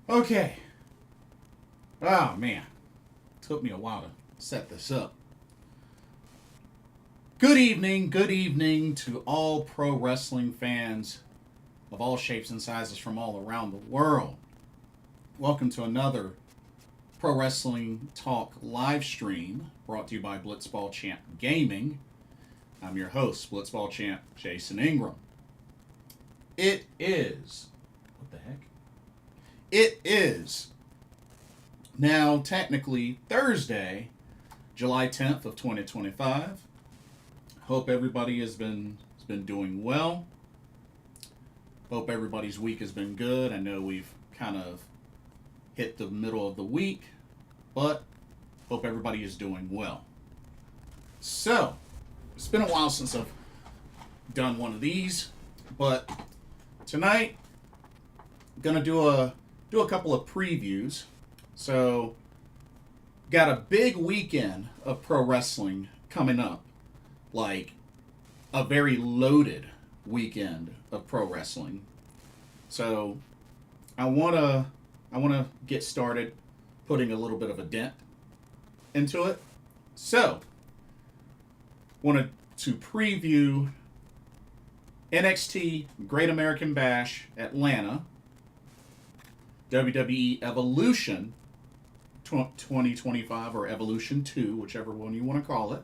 Okay. Oh, man. Took me a while to set this up. Good evening to all pro wrestling fans of all shapes and sizes from all around the world. Welcome to another Pro Wrestling Talk live stream brought to you by Blitzball Champ Gaming. I'm your host, Blitzball Champ Jason Ingram. It is... What the heck? It is now technically Thursday, July 10th of 2025. Hope everybody has been doing well. Hope everybody's week has been good. I know we've kind of hit the middle of the week, but hope everybody is doing well. So, it's been a while since I've done one of these, but tonight I'm gonna do a couple of previews. So, got a big weekend of pro wrestling coming up. Like, a very loaded weekend of pro wrestling. So, I wanna get started putting a little bit of a dent into it. So, wanted to preview NXT Great American Bash Atlanta, WWE Evolution 2025, or Evolution 2, whichever one you want to call it.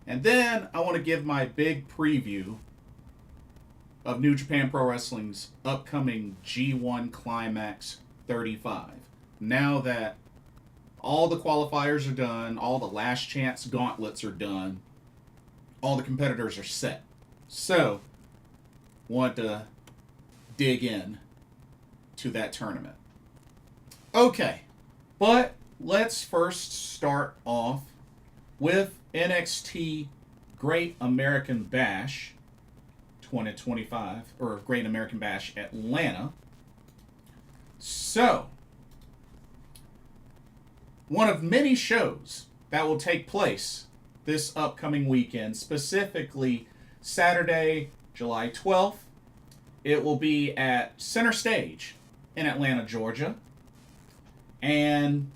And then I want to give my big preview of New Japan Pro Wrestling's upcoming G1 Climax 35. Now that all the qualifiers are done, all the last chance gauntlets are done, all the competitors are set. So, want to dig in to that tournament. Okay, but let's first start off with NXT Great American Bash 2025, or Great American Bash Atlanta. So, one of many shows that will take place this upcoming weekend, specifically Saturday, July 12th. It will be at Center Stage in Atlanta, Georgia. And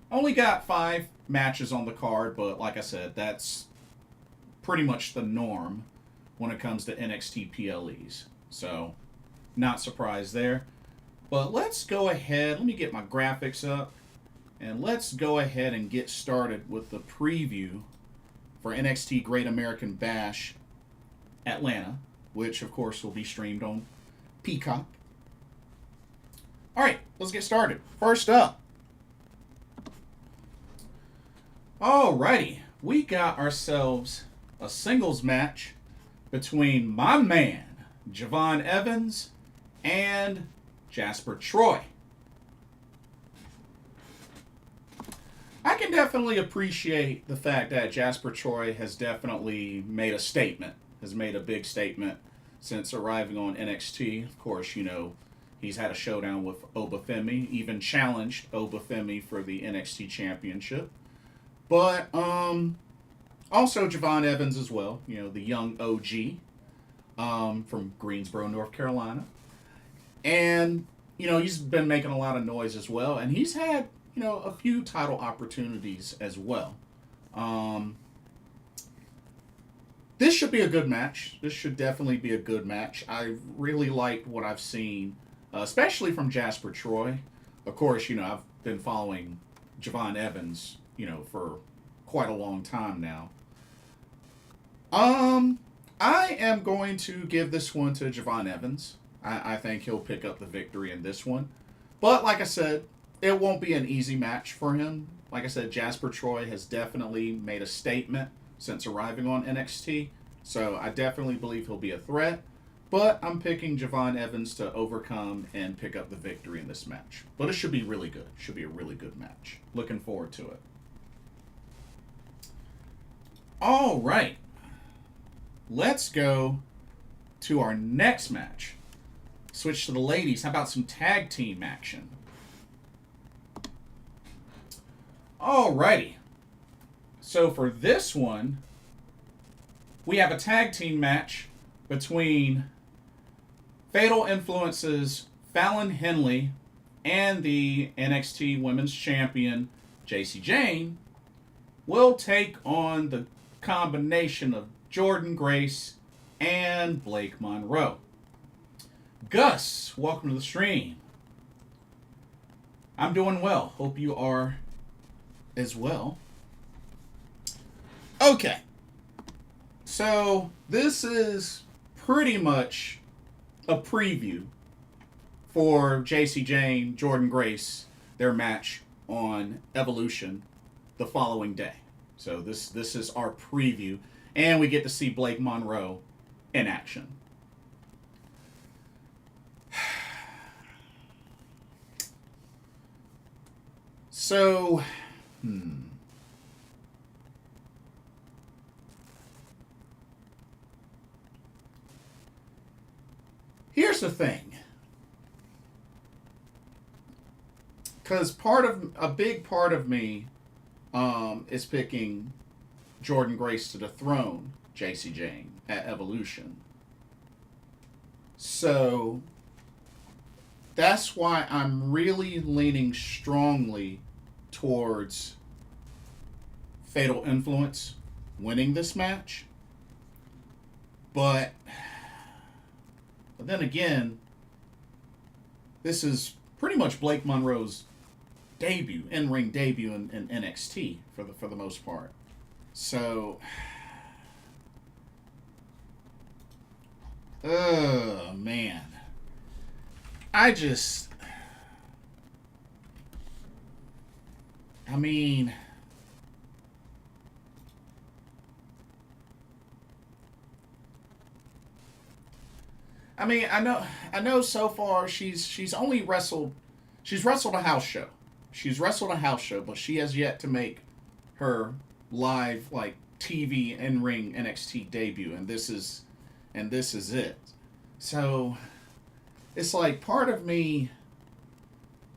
only got 5 matches on the card, but like I said, that's pretty much the norm when it comes to NXT PLEs. So, not surprised there. But let's go ahead, let me get my graphics up, and let's go ahead and get started with the preview for NXT Great American Bash Atlanta, which of course will be streamed on Peacock. Alright, let's get started. First up. Alrighty, we got ourselves a singles match between my man, Javon Evans, and Jasper Troy. I can definitely appreciate the fact that Jasper Troy has definitely made a statement, has made a big statement since arriving on NXT. Of course, you know, he's had a showdown with Femi, even challenged Femi for the NXT Championship. But also Javon Evans as well, you know, the young OG from Greensboro, North Carolina. And, you know, he's been making a lot of noise as well. And he's had, you know, a few title opportunities as well. This should be a good match. This should definitely be a good match. I really liked what I've seen, especially from Jasper Troy. Of course, you know, I've been following Javon Evans, you know, for quite a long time now. I am going to give this one to Javon Evans. I think he'll pick up the victory in this one. But like I said, it won't be an easy match for him. Like I said, Jasper Troy has definitely made a statement since arriving on NXT. So I definitely believe he'll be a threat. But I'm picking Javon Evans to overcome and pick up the victory in this match. But it should be really good. It should be a really good match. Looking forward to it. All right. Let's go to our next match. Switch to the ladies. How about some tag team action? Alrighty. So for this one, we have a tag team match between Fatal Influence's Fallon Henley and the NXT Women's Champion, Jacy Jayne, will take on the combination of Jordynne Grace and Blake Monroe. Gus, welcome to the stream. I'm doing well. Hope you are as well. Okay. So, this is pretty much a preview for Jacy Jayne, Jordynne Grace, their match on Evolution the following day. So this is our preview, and we get to see Blake Monroe in action. So, here's the thing. Because a big part of me is picking Jordynne Grace to dethrone Jacy Jayne at Evolution. So that's why I'm really leaning strongly towards Fatal Influence winning this match. But then again, this is pretty much Blake Monroe's debut, in-ring debut in NXT for the most part. So, oh man, I mean, I know so far she's only wrestled, she's wrestled a house show. She's wrestled a house show, but she has yet to make her live, like, TV in-ring NXT debut, and this is it. So it's like part of me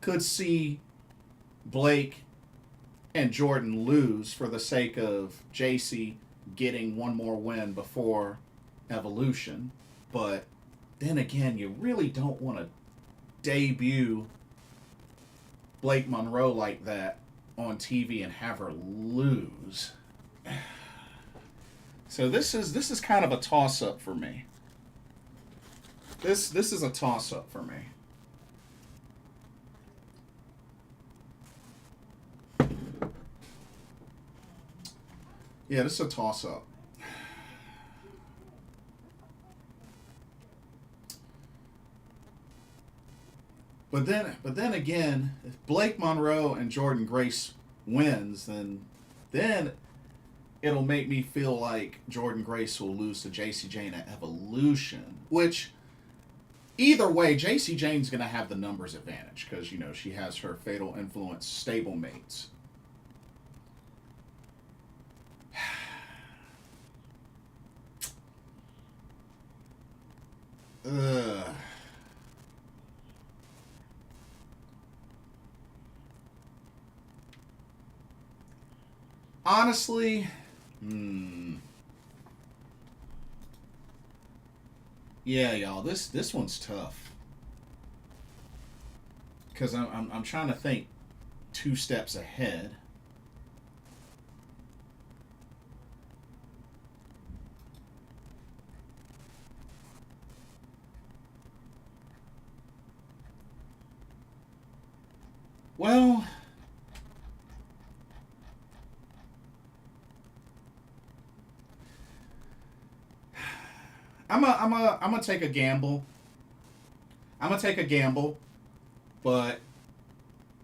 could see Blake and Jordynne lose for the sake of Jacy getting one more win before Evolution, but then again, you really don't want to debut Blake Monroe like that on TV and have her lose. So this is kind of a toss-up for me. This is a toss-up for me. Yeah, this is a toss-up. But then again, if Blake Monroe and Jordynne Grace wins, then it'll make me feel like Jordynne Grace will lose to Jacy Jayne at Evolution. Which, either way, Jacy Jayne's going to have the numbers advantage because, you know, she has her Fatal Influence stablemates. Ugh. Honestly, yeah, y'all, this one's tough because I'm trying to think 2 steps ahead. Well, I'm gonna take a gamble. But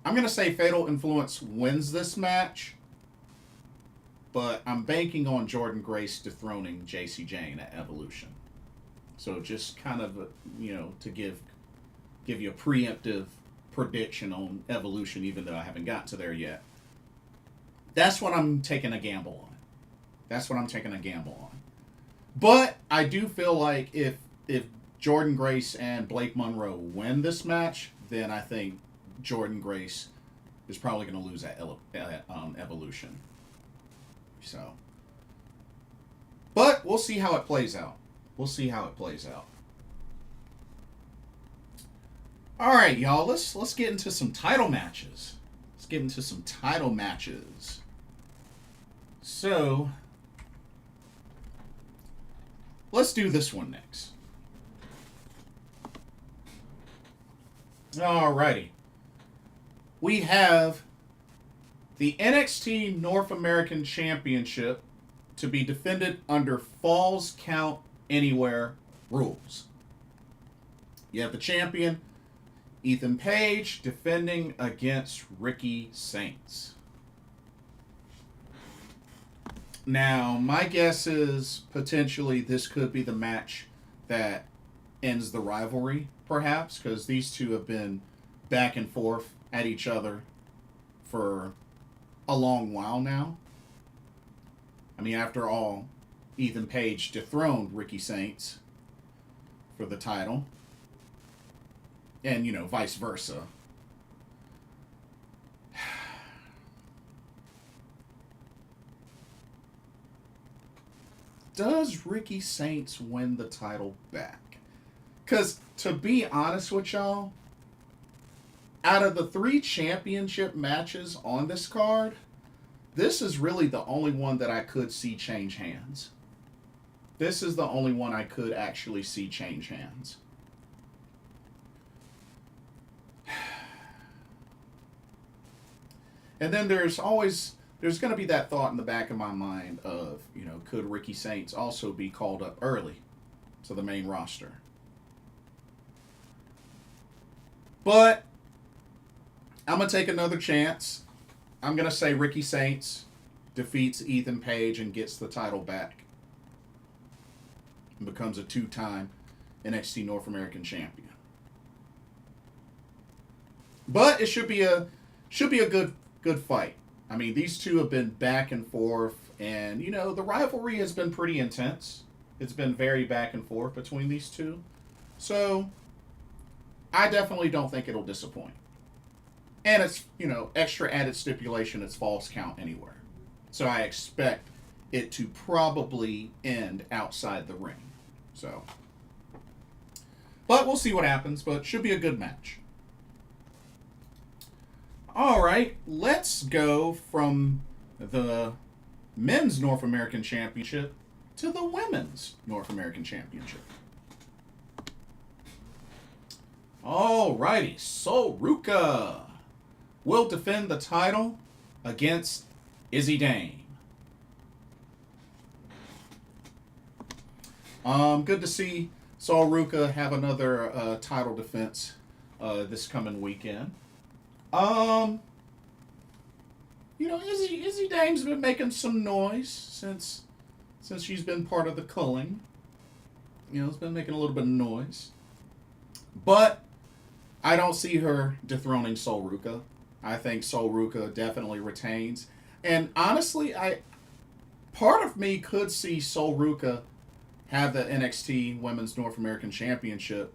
I'm gonna say Fatal Influence wins this match. But I'm banking on Jordynne Grace dethroning Jacy Jayne at Evolution. So just kind of, you know, to give you a preemptive prediction on Evolution, even though I haven't gotten to there yet. That's what I'm taking a gamble on. But I do feel like if Jordynne Grace and Blake Monroe win this match, then I think Jordynne Grace is probably going to lose at Evolution. So, but we'll see how it plays out. All right, y'all. Let's get into some title matches. Let's get into some title matches. So, let's do this one next. Alrighty. We have the NXT North American Championship to be defended under Falls Count Anywhere rules. You have the champion, Ethan Page, defending against Ricky Saints. Now, my guess is potentially this could be the match that ends the rivalry, perhaps, because these two have been back and forth at each other for a long while now. I mean, after all, Ethan Page dethroned Ricky Saints for the title. And, you know, vice versa. Does Ricky Saints win the title back? Because, to be honest with y'all, out of the 3 championship matches on this card, this is really the only one that I could see change hands. This is the only one I could actually see change hands. And then there's going to be that thought in the back of my mind of, you know, could Ricky Saints also be called up early to the main roster? But I'm going to take another chance. I'm going to say Ricky Saints defeats Ethan Page and gets the title back and becomes a 2-time NXT North American champion. But it should be a good fight. I mean, these two have been back and forth, and, you know, the rivalry has been pretty intense. It's been very back and forth between these two. So, I definitely don't think it'll disappoint. And it's, you know, extra added stipulation, it's Falls Count Anywhere. So, I expect it to probably end outside the ring. So, but we'll see what happens, but it should be a good match. All right, let's go from the Men's North American Championship to the Women's North American Championship. All righty, so Ruca will defend the title against Izzi Dame. Good to see Sol Ruca have another title defense this coming weekend. You know, Izzi Dame's been making some noise since she's been part of the culling. You know, it's been making a little bit of noise. But I don't see her dethroning Sol Ruca. I think Sol Ruca definitely retains. And honestly, part of me could see Sol Ruca have the NXT Women's North American Championship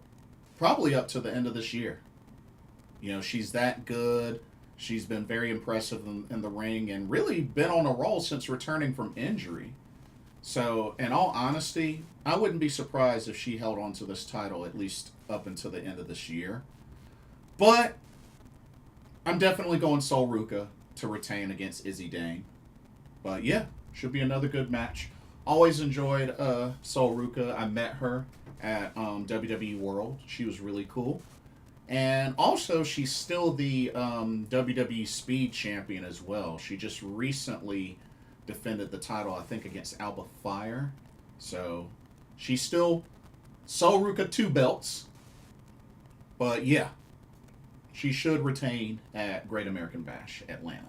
probably up to the end of this year. You know, she's that good. She's been very impressive in the ring and really been on a roll since returning from injury. So, in all honesty, I wouldn't be surprised if she held on to this title at least up until the end of this year. But I'm definitely going Sol Ruca to retain against Izzi Dame. But yeah, should be another good match. Always enjoyed Sol Ruca. I met her at WWE World. She was really cool. And also, she's still the WWE Speed Champion as well. She just recently defended the title, I think, against Alba Fire. So, she's still Sol Ruca 2 belts. But yeah, she should retain at Great American Bash, Atlanta.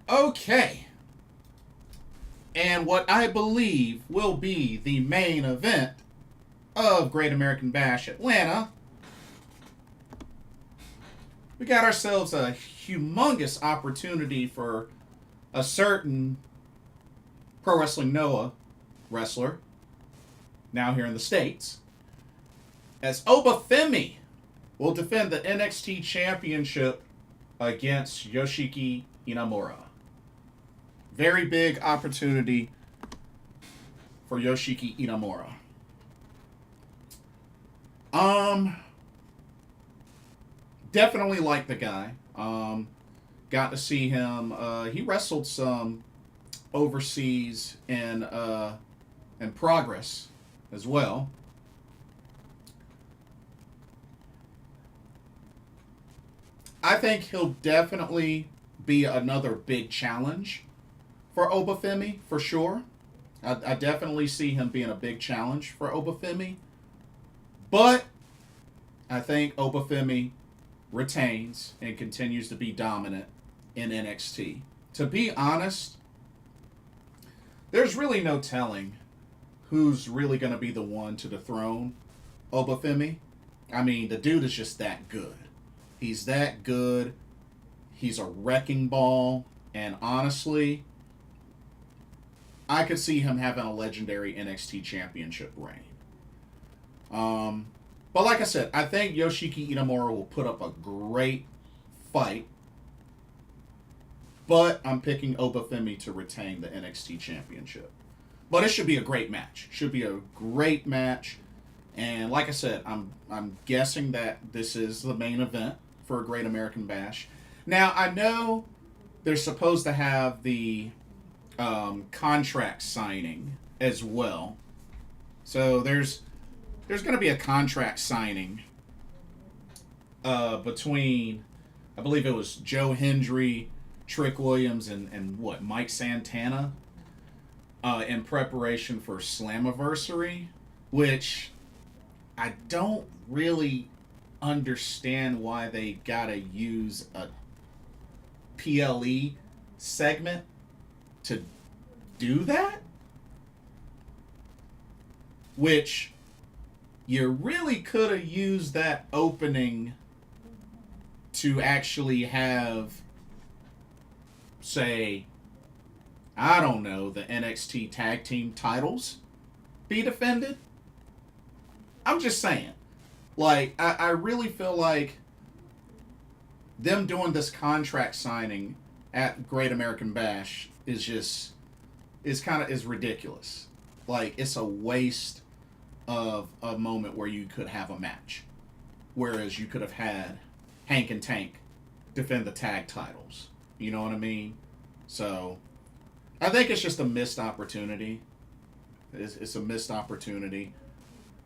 Okay. And what I believe will be the main event of Great American Bash Atlanta, we got ourselves a humongous opportunity for a certain Pro Wrestling Noah wrestler, now here in the States, as Oba Femi will defend the NXT Championship against Yoshiki Inamura. Very big opportunity for Yoshiki Inamura. Um, definitely like the guy. Got to see him. He wrestled some overseas in Progress as well. I think he'll definitely be another big challenge for Obafemi for sure. I definitely see him being a big challenge for Obafemi, but I think Obafemi retains and continues to be dominant in NXT. To be honest, there's really no telling who's really going to be the one to dethrone Obafemi. I mean, the dude is just that good. He's that good. He's a wrecking ball. And honestly, I could see him having a legendary NXT championship reign. But like I said, I think Yoshiki Inamura will put up a great fight. But I'm picking Obafemi to retain the NXT championship. But it should be a great match. Should be a great match. And like I said, I'm guessing that this is the main event for a Great American Bash. Now, I know they're supposed to have the contract signing as well. So there's going to be a contract signing between, I believe it was Joe Hendry, Trick Williams, and what, Mike Santana in preparation for Slammiversary, which I don't really understand why they gotta use a PLE segment to do that. Which you really could have used that opening to actually have, say, I don't know, the NXT tag team titles be defended. I'm just saying. Like, I really feel like them doing this contract signing at Great American Bash is ridiculous. Like, it's a waste of a moment where you could have a match. Whereas you could have had Hank and Tank defend the tag titles. You know what I mean? So, I think it's just a missed opportunity. It's a missed opportunity.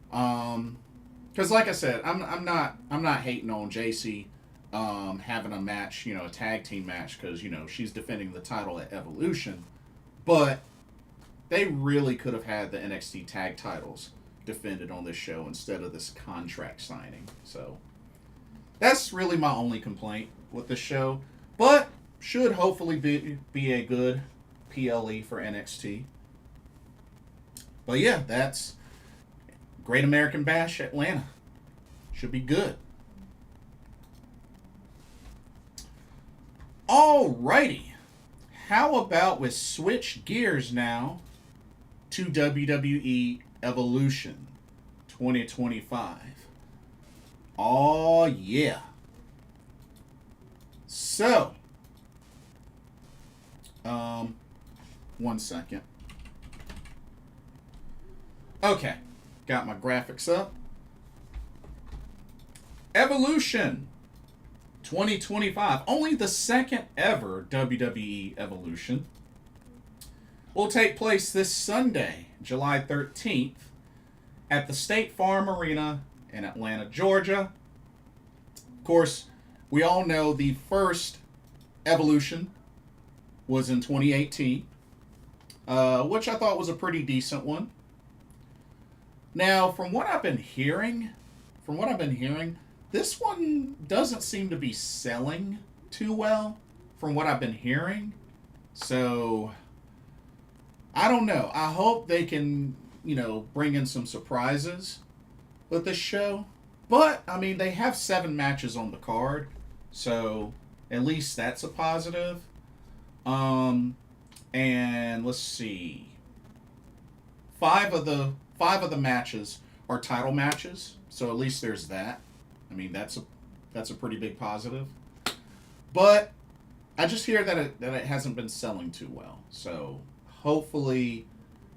Because like I said, I'm not hating on Jacy having a match, a tag team match, because she's defending the title at Evolution, but they really could have had the NXT tag titles defended on this show instead of this contract signing. So that's really my only complaint with this show, but should hopefully be a good PLE for NXT. But yeah, that's Great American Bash Atlanta. Should be good. Alrighty. How about we switch gears now to WWE Evolution 2025? Oh, yeah. So, one second. Okay. Got my graphics up. Evolution 2025, only the second ever WWE Evolution, will take place this Sunday, July 13th, at the State Farm Arena in Atlanta, Georgia. Of course, we all know the first Evolution was in 2018, which I thought was a pretty decent one. Now, from what I've been hearing, this one doesn't seem to be selling too well, from what I've been hearing. So, I don't know. I hope they can, bring in some surprises with this show. But, I mean, they have 7 matches on the card, so at least that's a positive. And let's see. 5 of the matches are title matches, so at least there's that. I mean, that's a pretty big positive. But I just hear that it hasn't been selling too well. So hopefully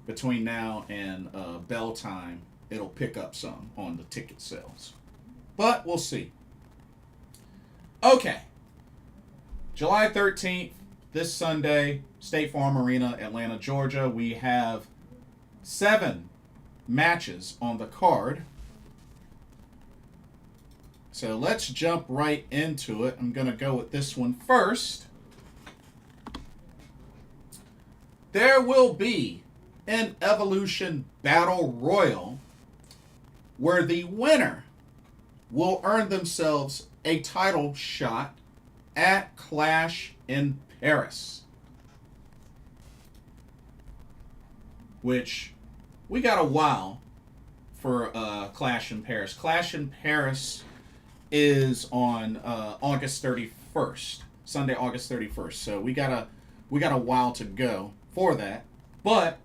between now and bell time, it'll pick up some on the ticket sales. But we'll see. Okay. July 13th, this Sunday, State Farm Arena, Atlanta, Georgia. We have 7 matches on the card. So let's jump right into it. I'm going to go with this one first. There will be an Evolution Battle Royal where the winner will earn themselves a title shot at Clash in Paris. Which, we got a while for Clash in Paris. Clash in Paris is on August 31st. Sunday, August 31st. So we got a while to go for that. But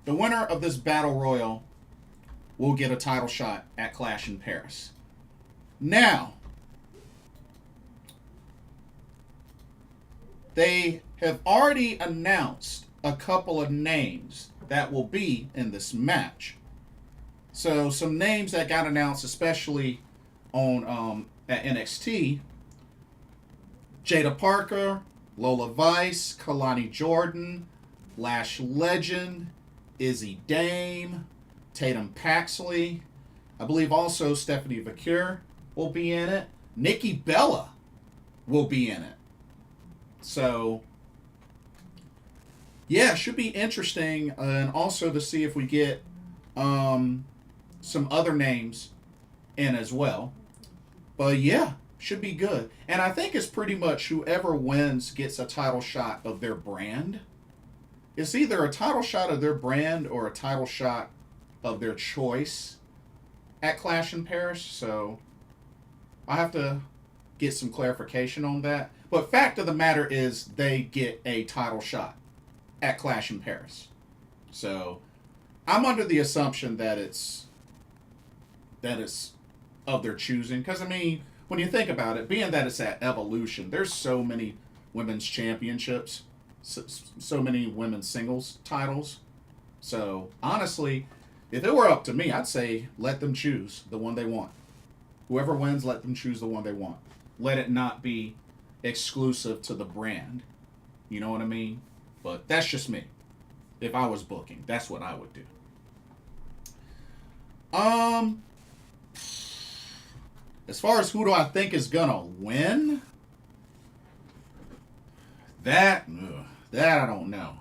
the winner of this Battle Royal will get a title shot at Clash in Paris. Now, they have already announced a couple of names that will be in this match. So some names that got announced, especially on at NXT: Jada Parker, Lola Vice, Kalani Jordynne, Lash Legend, Izzi Dame, Tatum Paxley. I believe also Stephanie Vaquer will be in it. Nikki Bella will be in it. So, yeah, should be interesting. And also to see if we get some other names in as well. But yeah, should be good. And I think it's pretty much whoever wins gets a title shot of their brand. It's either a title shot of their brand or a title shot of their choice at Clash in Paris. So I have to get some clarification on that. But fact of the matter is they get a title shot at Clash in Paris. So I'm under the assumption that it's of their choosing. Because, I mean, when you think about it, being that it's at Evolution, there's so many women's championships, so many women's singles titles. So, honestly, if it were up to me, I'd say let them choose the one they want. Whoever wins, let them choose the one they want. Let it not be exclusive to the brand. You know what I mean? But that's just me. If I was booking, that's what I would do. As far as who do I think is gonna win, that I don't know.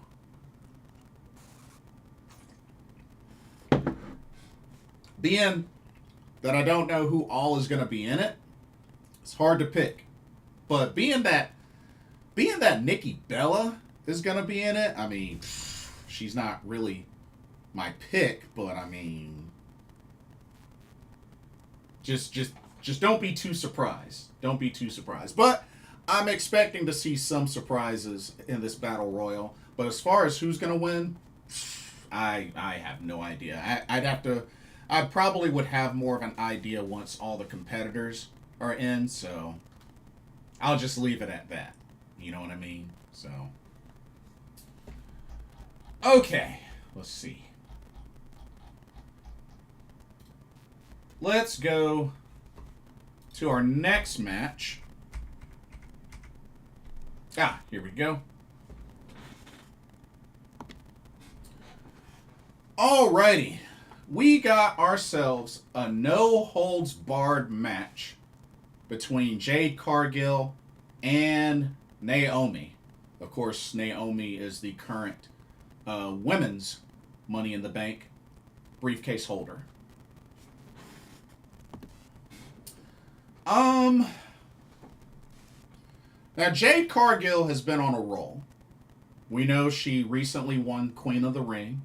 Being that I don't know who all is gonna be in it, it's hard to pick. But being that Nikki Bella is gonna be in it, I mean, she's not really my pick, but I mean, just don't be too surprised. Don't be too surprised. But I'm expecting to see some surprises in this Battle Royal. But as far as who's going to win, I have no idea. I probably would have more of an idea once all the competitors are in. So I'll just leave it at that. You know what I mean? So, okay. Let's see. Let's go to our next match. Here we go. Alrighty. We got ourselves a no-holds-barred match between Jade Cargill and Naomi. Of course, Naomi is the current women's Money in the Bank briefcase holder. Now, Jade Cargill has been on a roll. We know she recently won Queen of the Ring,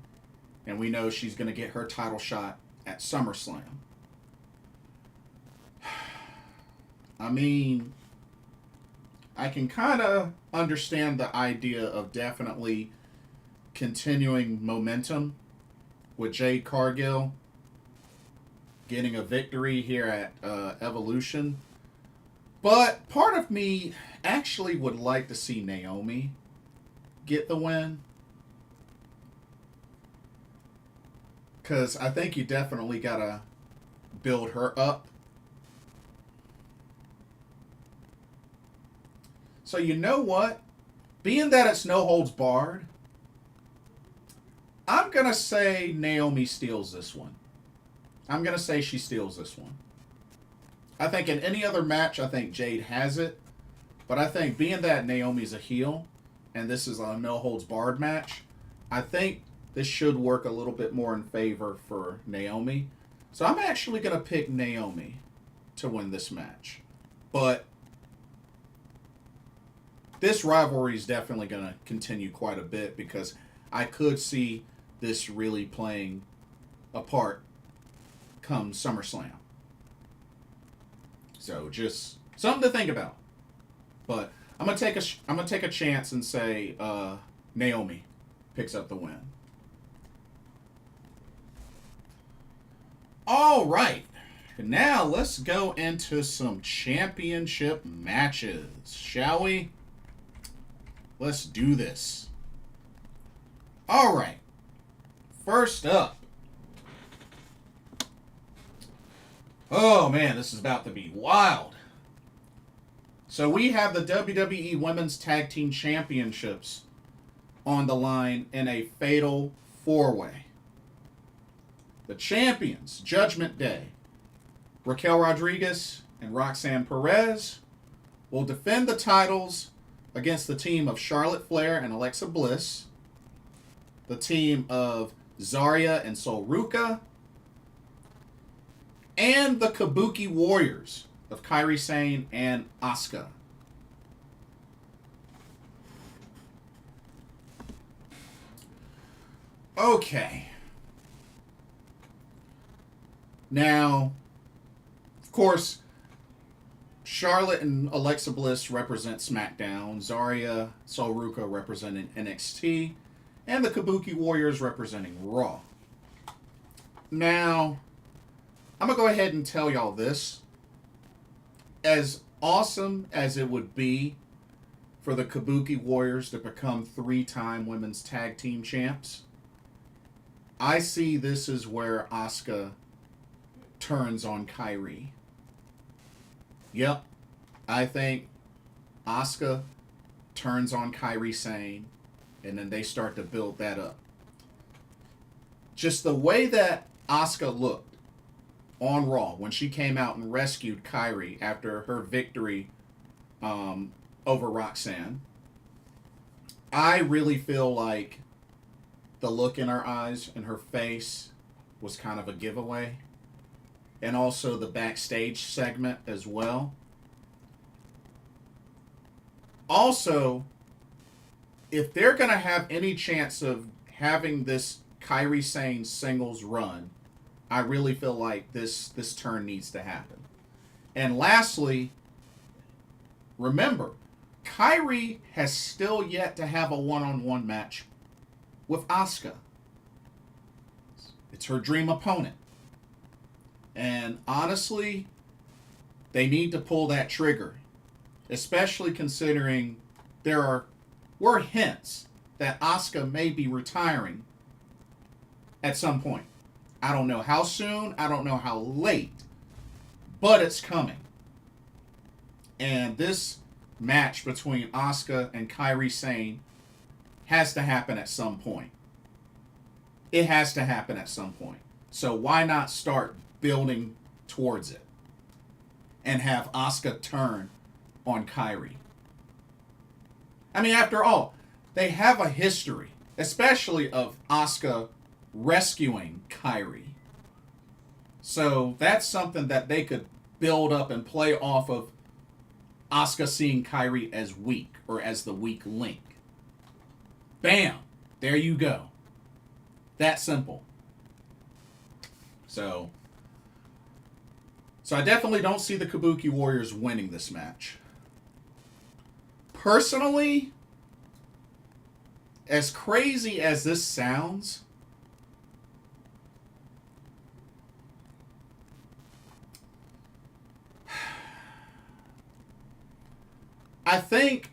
and we know she's going to get her title shot at SummerSlam. I mean, I can kind of understand the idea of definitely continuing momentum with Jade Cargill getting a victory here at Evolution. But part of me actually would like to see Naomi get the win. Because I think you definitely got to build her up. So you know what? Being that it's no holds barred, I'm going to say Naomi steals this one. I'm going to say she steals this one. I think in any other match, I think Jade has it. But I think being that Naomi's a heel, and this is a no holds barred match, I think this should work a little bit more in favor for Naomi. So I'm actually going to pick Naomi to win this match. But this rivalry is definitely going to continue quite a bit because I could see this really playing a part come SummerSlam. So just something to think about. But I'm gonna take a chance and say Naomi picks up the win. All right, now let's go into some championship matches, shall we? Let's do this. All right, first up. Oh man, this is about to be wild. So we have the WWE Women's Tag Team Championships on the line in a fatal four-way. The champions, Judgment Day, Raquel Rodriguez and Roxanne Perez, will defend the titles against the team of Charlotte Flair and Alexa Bliss, the team of Zaria and Ruca, and the Kabuki Warriors of Kairi, Sane, and Asuka. Okay. Now, of course, Charlotte and Alexa Bliss represent SmackDown, Zaria, Ruca representing NXT, and the Kabuki Warriors representing Raw. Now, I'm going to go ahead and tell y'all this. As awesome as it would be for the Kabuki Warriors to become 3-time women's tag team champs, I see this is where Asuka turns on Kairi. Yep, I think Asuka turns on Kairi Sane, and then they start to build that up. Just the way that Asuka looked on Raw when she came out and rescued Kairi after her victory over Roxanne, I really feel like the look in her eyes and her face was kind of a giveaway. And also the backstage segment as well. Also, if they're going to have any chance of having this Kairi Sane singles run, I really feel like this turn needs to happen. And lastly, remember, Kairi has still yet to have a one-on-one match with Asuka. It's her dream opponent. And honestly, they need to pull that trigger. Especially considering there were hints that Asuka may be retiring at some point. I don't know how soon, I don't know how late, but it's coming. And this match between Asuka and Kairi Sane has to happen at some point. It has to happen at some point. So why not start building towards it and have Asuka turn on Kairi? I mean, after all, they have a history, especially of Asuka rescuing Kairi. So that's something that they could build up and play off of Asuka seeing Kairi as weak or as the weak link. Bam! There you go. That simple. So I definitely don't see the Kabuki Warriors winning this match. Personally, as crazy as this sounds, I think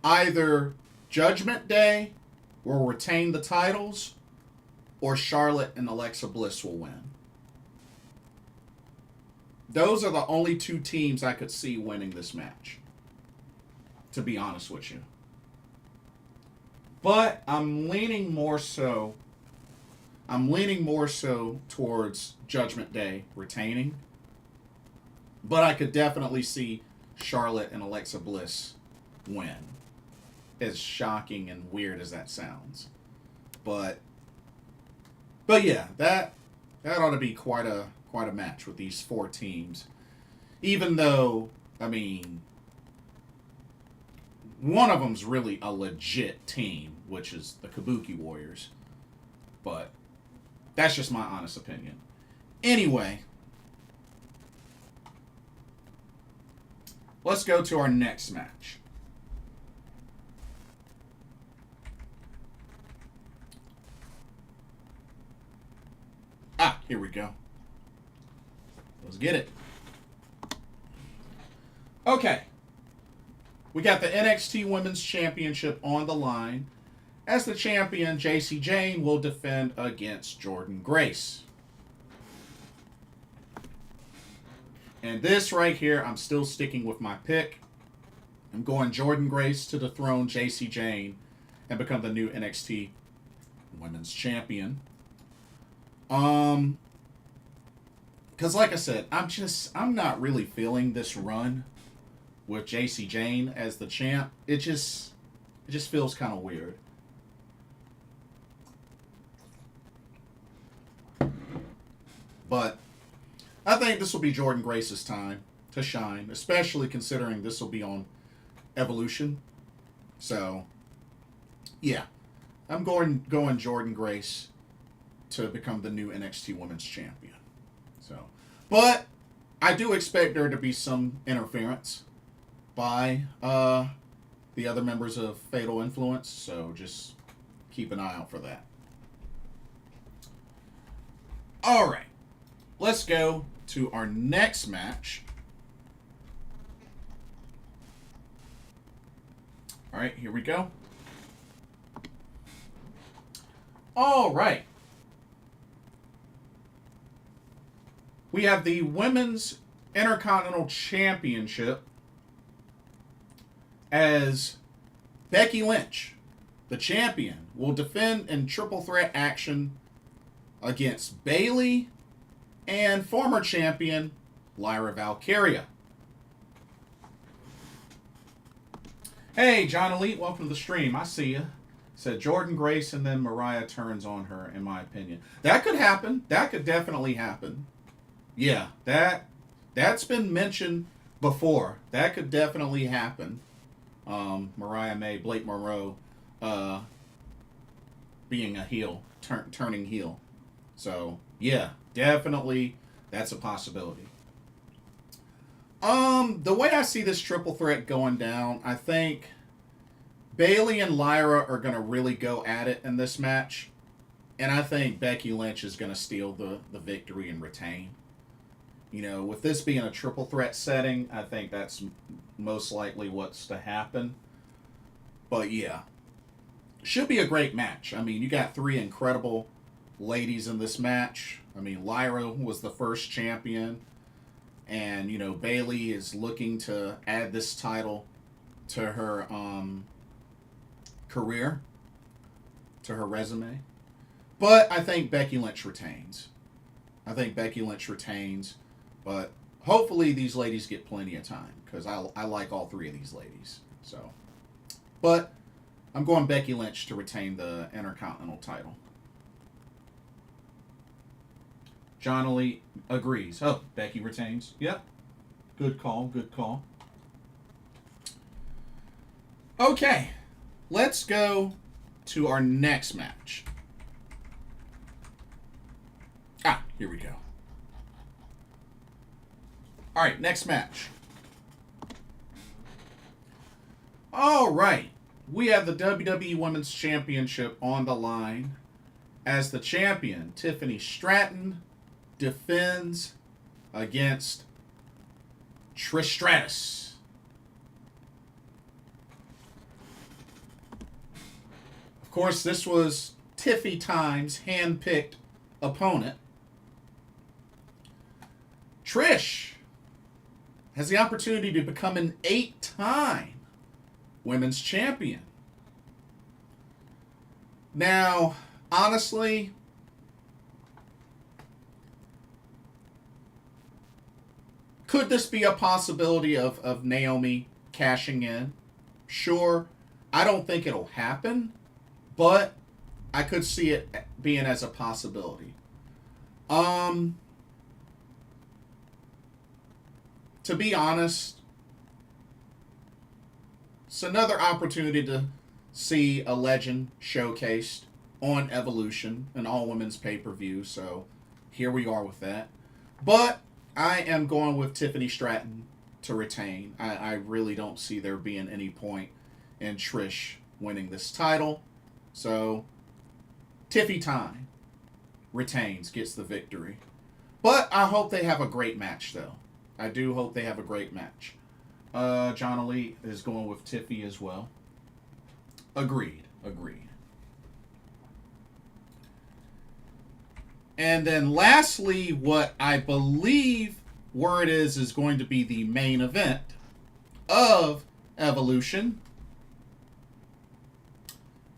either Judgment Day will retain the titles, or Charlotte and Alexa Bliss will win. Those are the only two teams I could see winning this match, to be honest with you. But I'm leaning more so towards Judgment Day retaining. But I could definitely see Charlotte and Alexa Bliss win. As shocking and weird as that sounds. But yeah, that ought to be quite a match with these four teams. Even though, I mean, one of them's really a legit team, which is the Kabuki Warriors. But that's just my honest opinion. Anyway, let's go to our next match. Here we go. Let's get it. Okay. We got the NXT Women's Championship on the line. As the champion, Jacy Jayne will defend against Jordynne Grace. And this right here, I'm still sticking with my pick. I'm going Jordynne Grace to dethrone Jacy Jayne and become the new NXT Women's Champion. Because like I said, I'm not really feeling this run with Jacy Jayne as the champ. It just feels kind of weird. But I think this will be Jordynne Grace's time to shine, especially considering this will be on Evolution. So, yeah, I'm going Jordynne Grace to become the new NXT Women's Champion. So, but I do expect there to be some interference by the other members of Fatal Influence. So just keep an eye out for that. All right, let's go to our next match. All right, here we go. All right. We have the Women's Intercontinental Championship as Becky Lynch, the champion, will defend in triple threat action against Bayley and former champion Lyra Valkyria. Hey, John Elite, welcome to the stream. I see you. Said Jordynne Grace and then Mariah turns on her, in my opinion. That could happen. That could definitely happen. Yeah, that's been mentioned before. That could definitely happen. Mariah May, Blake Monroe, being a heel, turning heel. So yeah, definitely that's a possibility. The way I see this triple threat going down, I think Bayley and Lyra are going to really go at it in this match. And I think Becky Lynch is going to steal the victory and retain. You know, with this being a triple threat setting, I think that's most likely what's to happen. But yeah, should be a great match. I mean, you got three incredible ladies in this match. I mean, Lyra was the first champion. And, you know, Bayley is looking to add this title to her career, to her resume. But I think Becky Lynch retains. But hopefully these ladies get plenty of time because I like all three of these ladies. So, but I'm going Becky Lynch to retain the Intercontinental title. John Elite agrees. Oh, Becky retains. Yep. Good call. Okay. Let's go to our next match. Here we go. All right, next match. All right. We have the WWE Women's Championship on the line as the champion, Tiffany Stratton, defends against Trish Stratus. Of course, this was Tiffy Time's hand-picked opponent. Trish has the opportunity to become an 8-time women's champion. Now, honestly, could this be a possibility of Naomi cashing in? Sure. I don't think it'll happen, but I could see it being as a possibility. To be honest, it's another opportunity to see a legend showcased on Evolution, an all-women's pay-per-view, so here we are with that. But I am going with Tiffany Stratton to retain. I really don't see there being any point in Trish winning this title. So, Tiffy Time retains, gets the victory. But I hope they have a great match, though. I do hope they have a great match. John Elite is going with Tiffy as well. Agreed. And then lastly, what I believe word is going to be the main event of Evolution.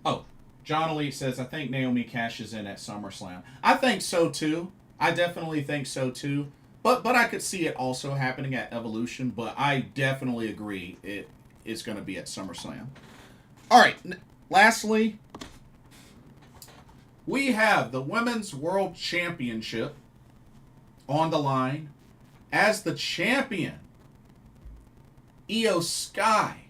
Oh, John Elite says, I think Naomi cashes in at SummerSlam. I think so too. I definitely think so too. But I could see it also happening at Evolution. But I definitely agree it is going to be at SummerSlam. All right. Lastly, we have the Women's World Championship on the line. As the champion, Io Sky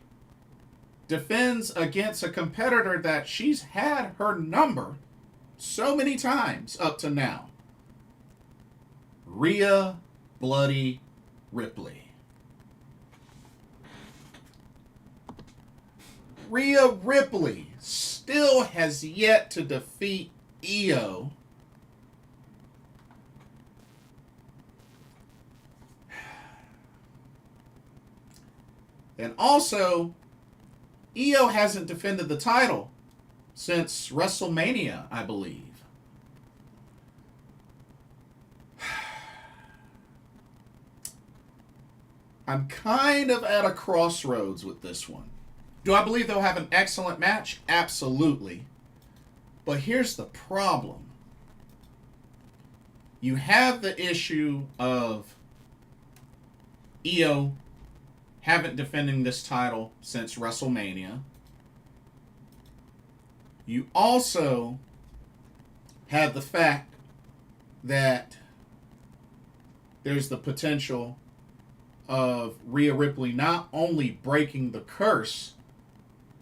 defends against a competitor that she's had her number so many times up to now. Rhea Bloody Ripley. Rhea Ripley still has yet to defeat Io. And also, Io hasn't defended the title since WrestleMania, I believe. I'm kind of at a crossroads with this one. Do I believe they'll have an excellent match? Absolutely. But here's the problem. You have the issue of Io haven't defending this title since WrestleMania. You also have the fact that there's the potential of Rhea Ripley not only breaking the curse,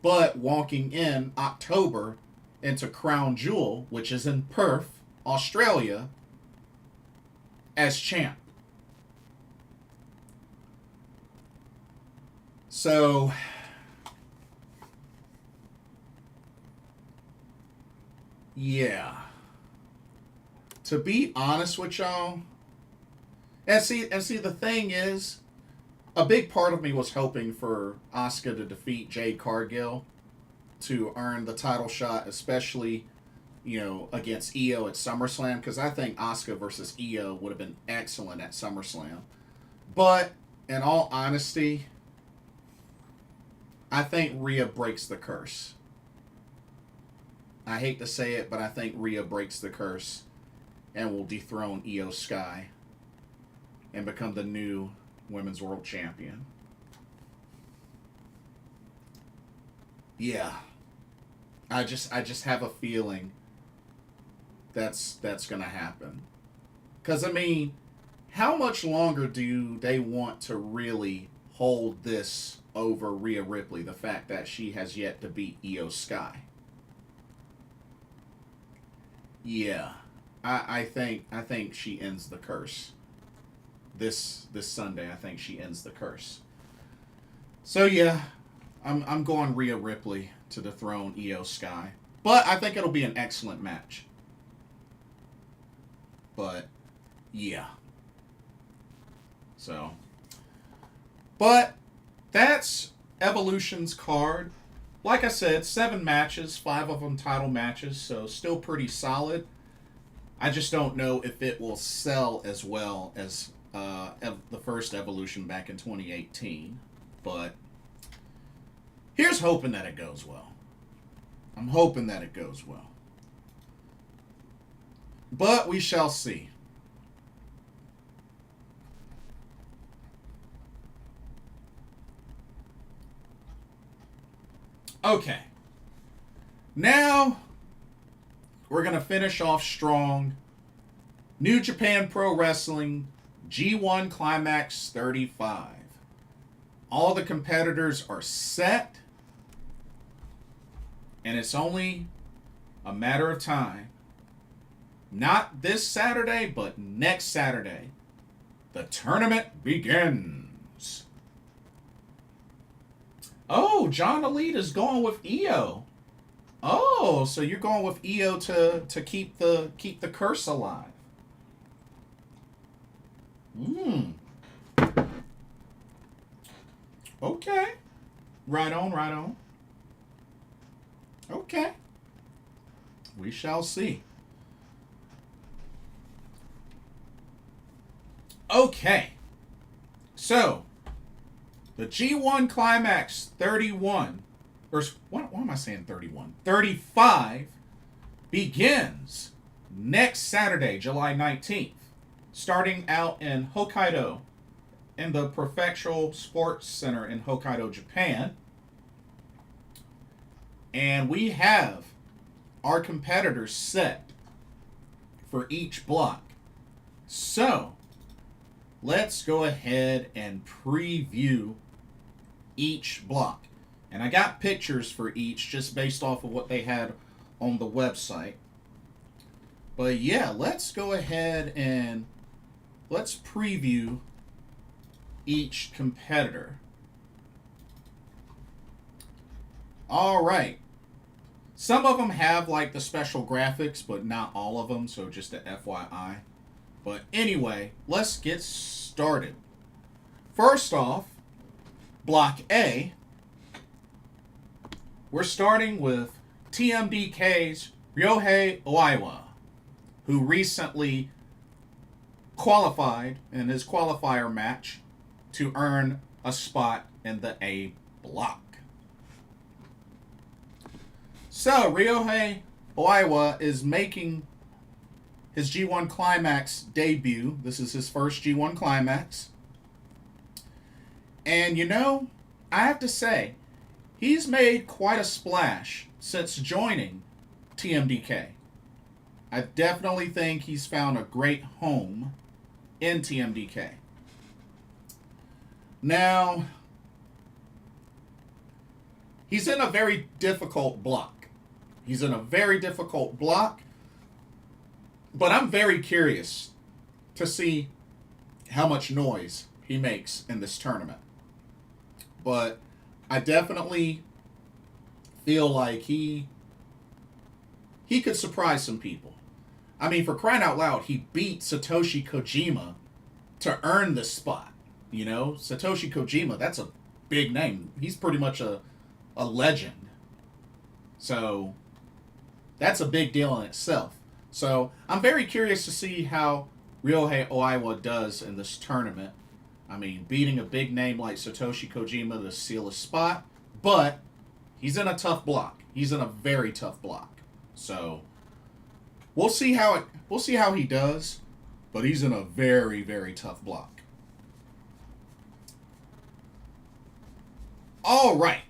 but walking in October into Crown Jewel, which is in Perth, Australia, as champ. So, yeah. To be honest with y'all, and see, the thing is, a big part of me was hoping for Asuka to defeat Jade Cargill to earn the title shot, especially, against Io at SummerSlam, because I think Asuka versus Io would have been excellent at SummerSlam. But, in all honesty, I think Rhea breaks the curse. I hate to say it, but I think Rhea breaks the curse and will dethrone Io Sky and become the new Women's World Champion. Yeah. I just have a feeling that's going to happen. Because, how much longer do they want to really hold this over Rhea Ripley, the fact that she has yet to beat Io Sky? Yeah. I think she ends the curse. This Sunday, I think she ends the curse. So yeah, I'm going Rhea Ripley to dethrone Io Sky. But I think it'll be an excellent match. But yeah. But that's Evolution's card. like I said, 7 matches, 5 of them title matches, so still pretty solid. I just don't know if it will sell as well as the first Evolution back in 2018. But here's hoping that it goes well. I'm hoping that it goes well. But we shall see. Okay. Now, we're going to finish off strong. New Japan Pro Wrestling G1 Climax 35. All the competitors are set. And it's only a matter of time. Not this Saturday, but next Saturday. The tournament begins. Oh, John Elite is going with EO. Oh, so you're going with EO to keep the curse alive. Okay. Right on, right on. Okay. We shall see. Okay. So, the G1 Climax 31, or why am I saying 31? 35 begins next Saturday, July 19th, starting out in Hokkaido, in the Prefectural Sports Center in Hokkaido, Japan. And we have our competitors set for each block. So, let's go ahead and preview each block. And I got pictures for each just based off of what they had on the website. But yeah, let's go ahead and let's preview each competitor. All right. Some of them have like the special graphics, but not all of them, so just a FYI. But anyway, let's get started. First off, Block A, we're starting with TMDK's Ryohei Oiwa, who recently qualified in his qualifier match to earn a spot in the A block. So, Ryohei Oiwa is making his G1 Climax debut. This is his first G1 Climax. And you know, I have to say, he's made quite a splash since joining TMDK. I definitely think he's found a great home in TMDK. Now, he's in a very difficult block. He's in a very difficult block. But I'm very curious to see how much noise he makes in this tournament. But I definitely feel like he could surprise some people. I mean, for crying out loud, he beat Satoshi Kojima to earn this spot. You know, Satoshi Kojima, that's a big name. He's pretty much a legend. So, that's a big deal in itself. So, I'm very curious to see how Ryohei Oiwa does in this tournament. I mean, beating a big name like Satoshi Kojima to seal a spot, but he's in a tough block. He's in a very tough block. So, we'll see how he does, but he's in a very, very tough block. All right.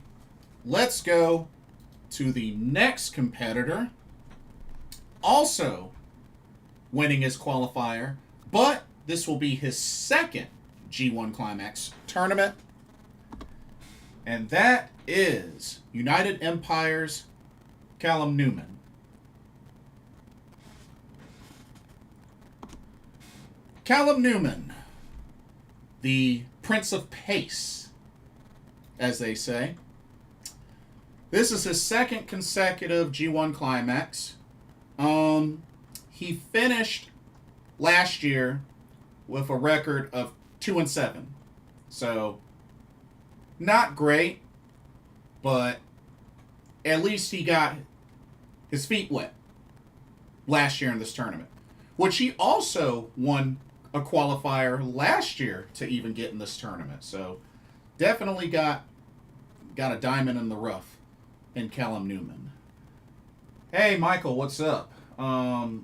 Let's go to the next competitor. Also winning his qualifier, but this will be his second G1 Climax tournament. And that is United Empire's Callum Newman. Callum Newman, the Prince of Pace, as they say. This is his second consecutive G1 Climax. He finished last year with a record of 2-7. So, not great, but at least he got his feet wet last year in this tournament, which he also won a qualifier last year to even get in this tournament. So definitely got a diamond in the rough in Callum Newman. Hey, Michael, what's up? Gouge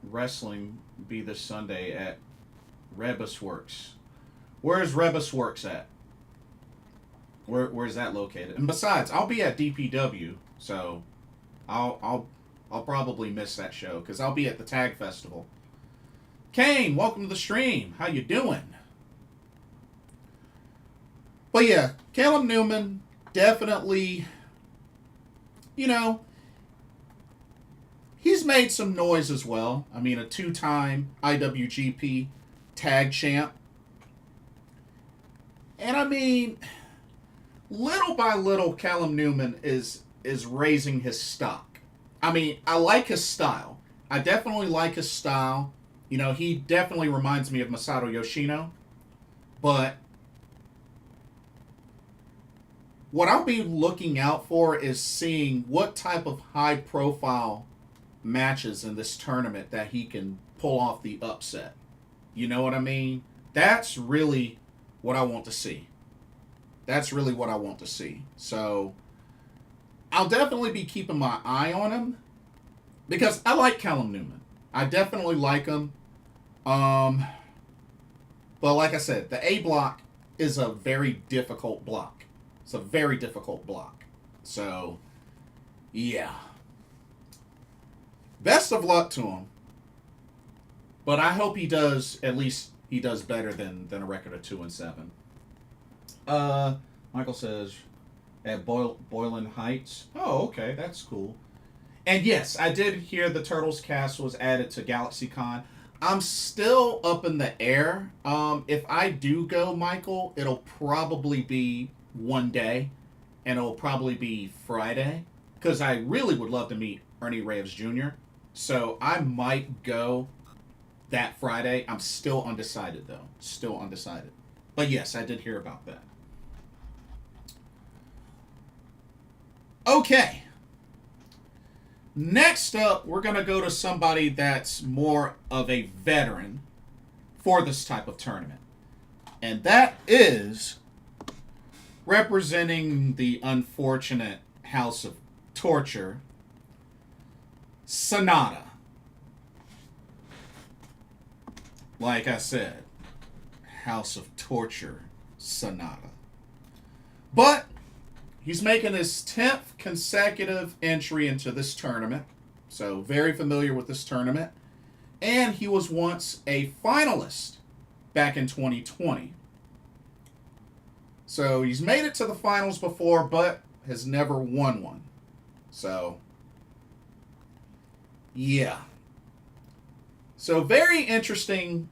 Wrestling be this Sunday at Rebus Works. Where's Rebus Works at? Where's that located? And besides, I'll be at DPW, so I'll probably miss that show because I'll be at the Tag Festival. Kane, welcome to the stream. How you doing? But yeah, Callum Newman definitely, you know, he's made some noise as well. I mean, a 2-time IWGP Tag Champ. And I mean, little by little, Callum Newman is raising his stock. I mean, I like his style. I definitely like his style. You know, he definitely reminds me of Masato Yoshino. But what I'll be looking out for is seeing what type of high-profile matches in this tournament that he can pull off the upset. You know what I mean? That's really what I want to see. That's really what I want to see. So I'll definitely be keeping my eye on him because I like Callum Newman. I definitely like him. But like I said, the A block is a very difficult block. It's a very difficult block. So, yeah. Best of luck to him. But I hope he does, at least he does better than a record of 2-7. Michael says, at Boylan Heights. Oh, okay, that's cool. And yes, I did hear the Turtles cast was added to GalaxyCon. I'm still up in the air. If I do go, Michael, it'll probably be one day, and it'll probably be Friday, because I really would love to meet Ernie Reyes Jr., so I might go that Friday. I'm still undecided, though. Still undecided. But yes, I did hear about that. Okay. Next up, we're going to go to somebody that's more of a veteran for this type of tournament. And that is representing the unfortunate House of Torture, Sanada. Like I said, House of Torture, Sanada. But he's making his 10th consecutive entry into this tournament. So very familiar with this tournament. And he was once a finalist back in 2020. So he's made it to the finals before, but has never won one. So, yeah. So very interesting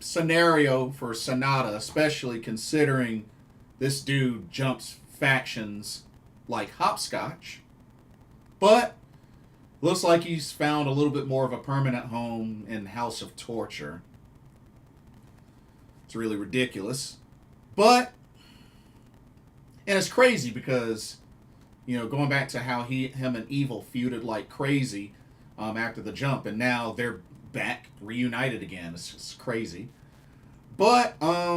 scenario for Sanada, especially considering this dude jumps factions like hopscotch. But looks like he's found a little bit more of a permanent home in House of Torture. It's really ridiculous. But, and it's crazy because, you know, going back to how him and Evil feuded like crazy after the jump, and now they're back reunited again. It's just crazy. But, I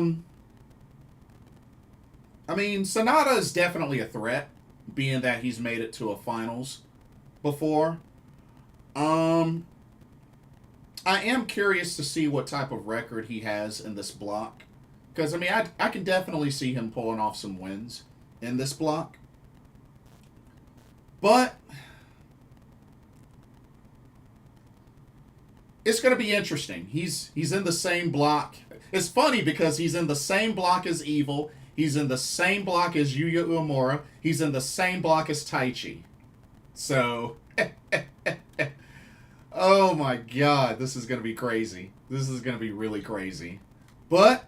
mean, Sanada is definitely a threat, being that he's made it to a finals before. I am curious to see what type of record he has in this block. Because, I mean, I can definitely see him pulling off some wins in this block. But it's going to be interesting. He's in the same block. It's funny because he's in the same block as Evil. He's in the same block as Yuya Uemura. He's in the same block as Taichi. So, oh my God, this is going to be crazy. This is going to be really crazy. But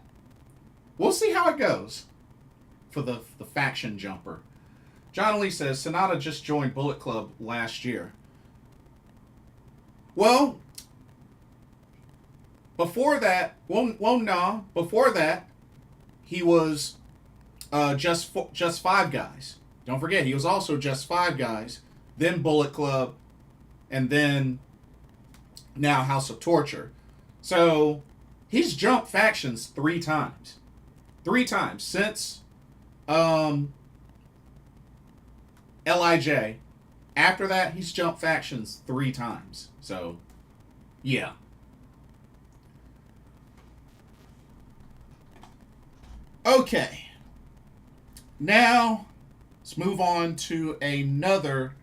we'll see how it goes for the faction jumper. John Lee says, Sanada just joined Bullet Club last year. Well, before that, before that, he was just Five Guys. Don't forget, he was also just Five Guys, then Bullet Club, and then now House of Torture. So he's jumped factions 3 times. 3 times since LIJ. After that, he's jumped factions 3 times. So, yeah. Okay. Now, let's move on to another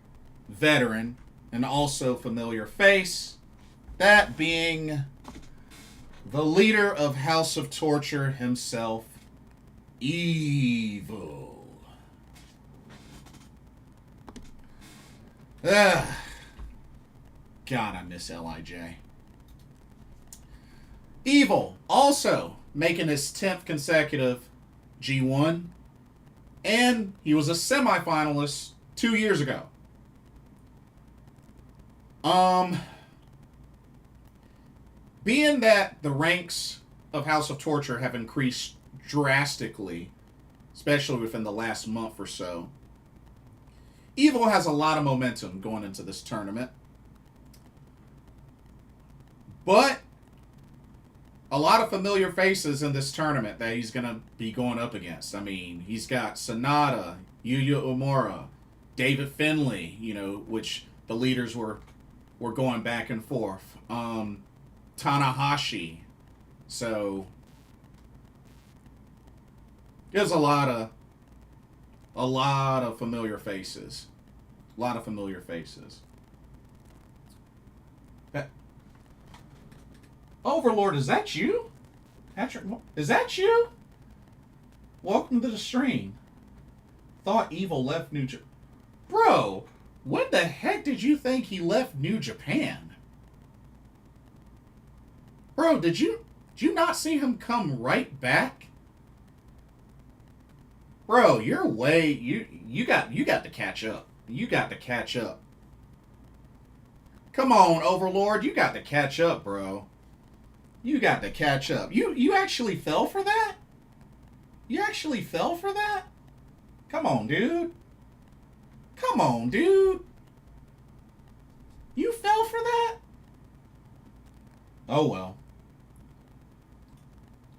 veteran and also familiar face. That being the leader of House of Torture himself, Evil. God, I miss LIJ. Evil also making his 10th consecutive G1, and he was a semifinalist 2 years ago. Being that the ranks of House of Torture have increased drastically, especially within the last month or so, Evil has a lot of momentum going into this tournament. But a lot of familiar faces in this tournament that he's going to be going up against. I mean, he's got Sonata, Yuya Uemura, David Finlay, which the leaders were going back and forth. Tanahashi. So there's a lot of familiar faces. A lot of familiar faces. Overlord, is that you? Patrick, is that you? Welcome to the stream. Thought Evil left New Japan. Bro, when the heck did you think he left New Japan? Bro, did you not see him come right back? Bro, you're way you got to catch up. You got to catch up. Come on, Overlord, you got to catch up, bro. You got to catch up. You actually fell for that? You actually fell for that? Come on, dude. Come on, dude. You fell for that? Oh well.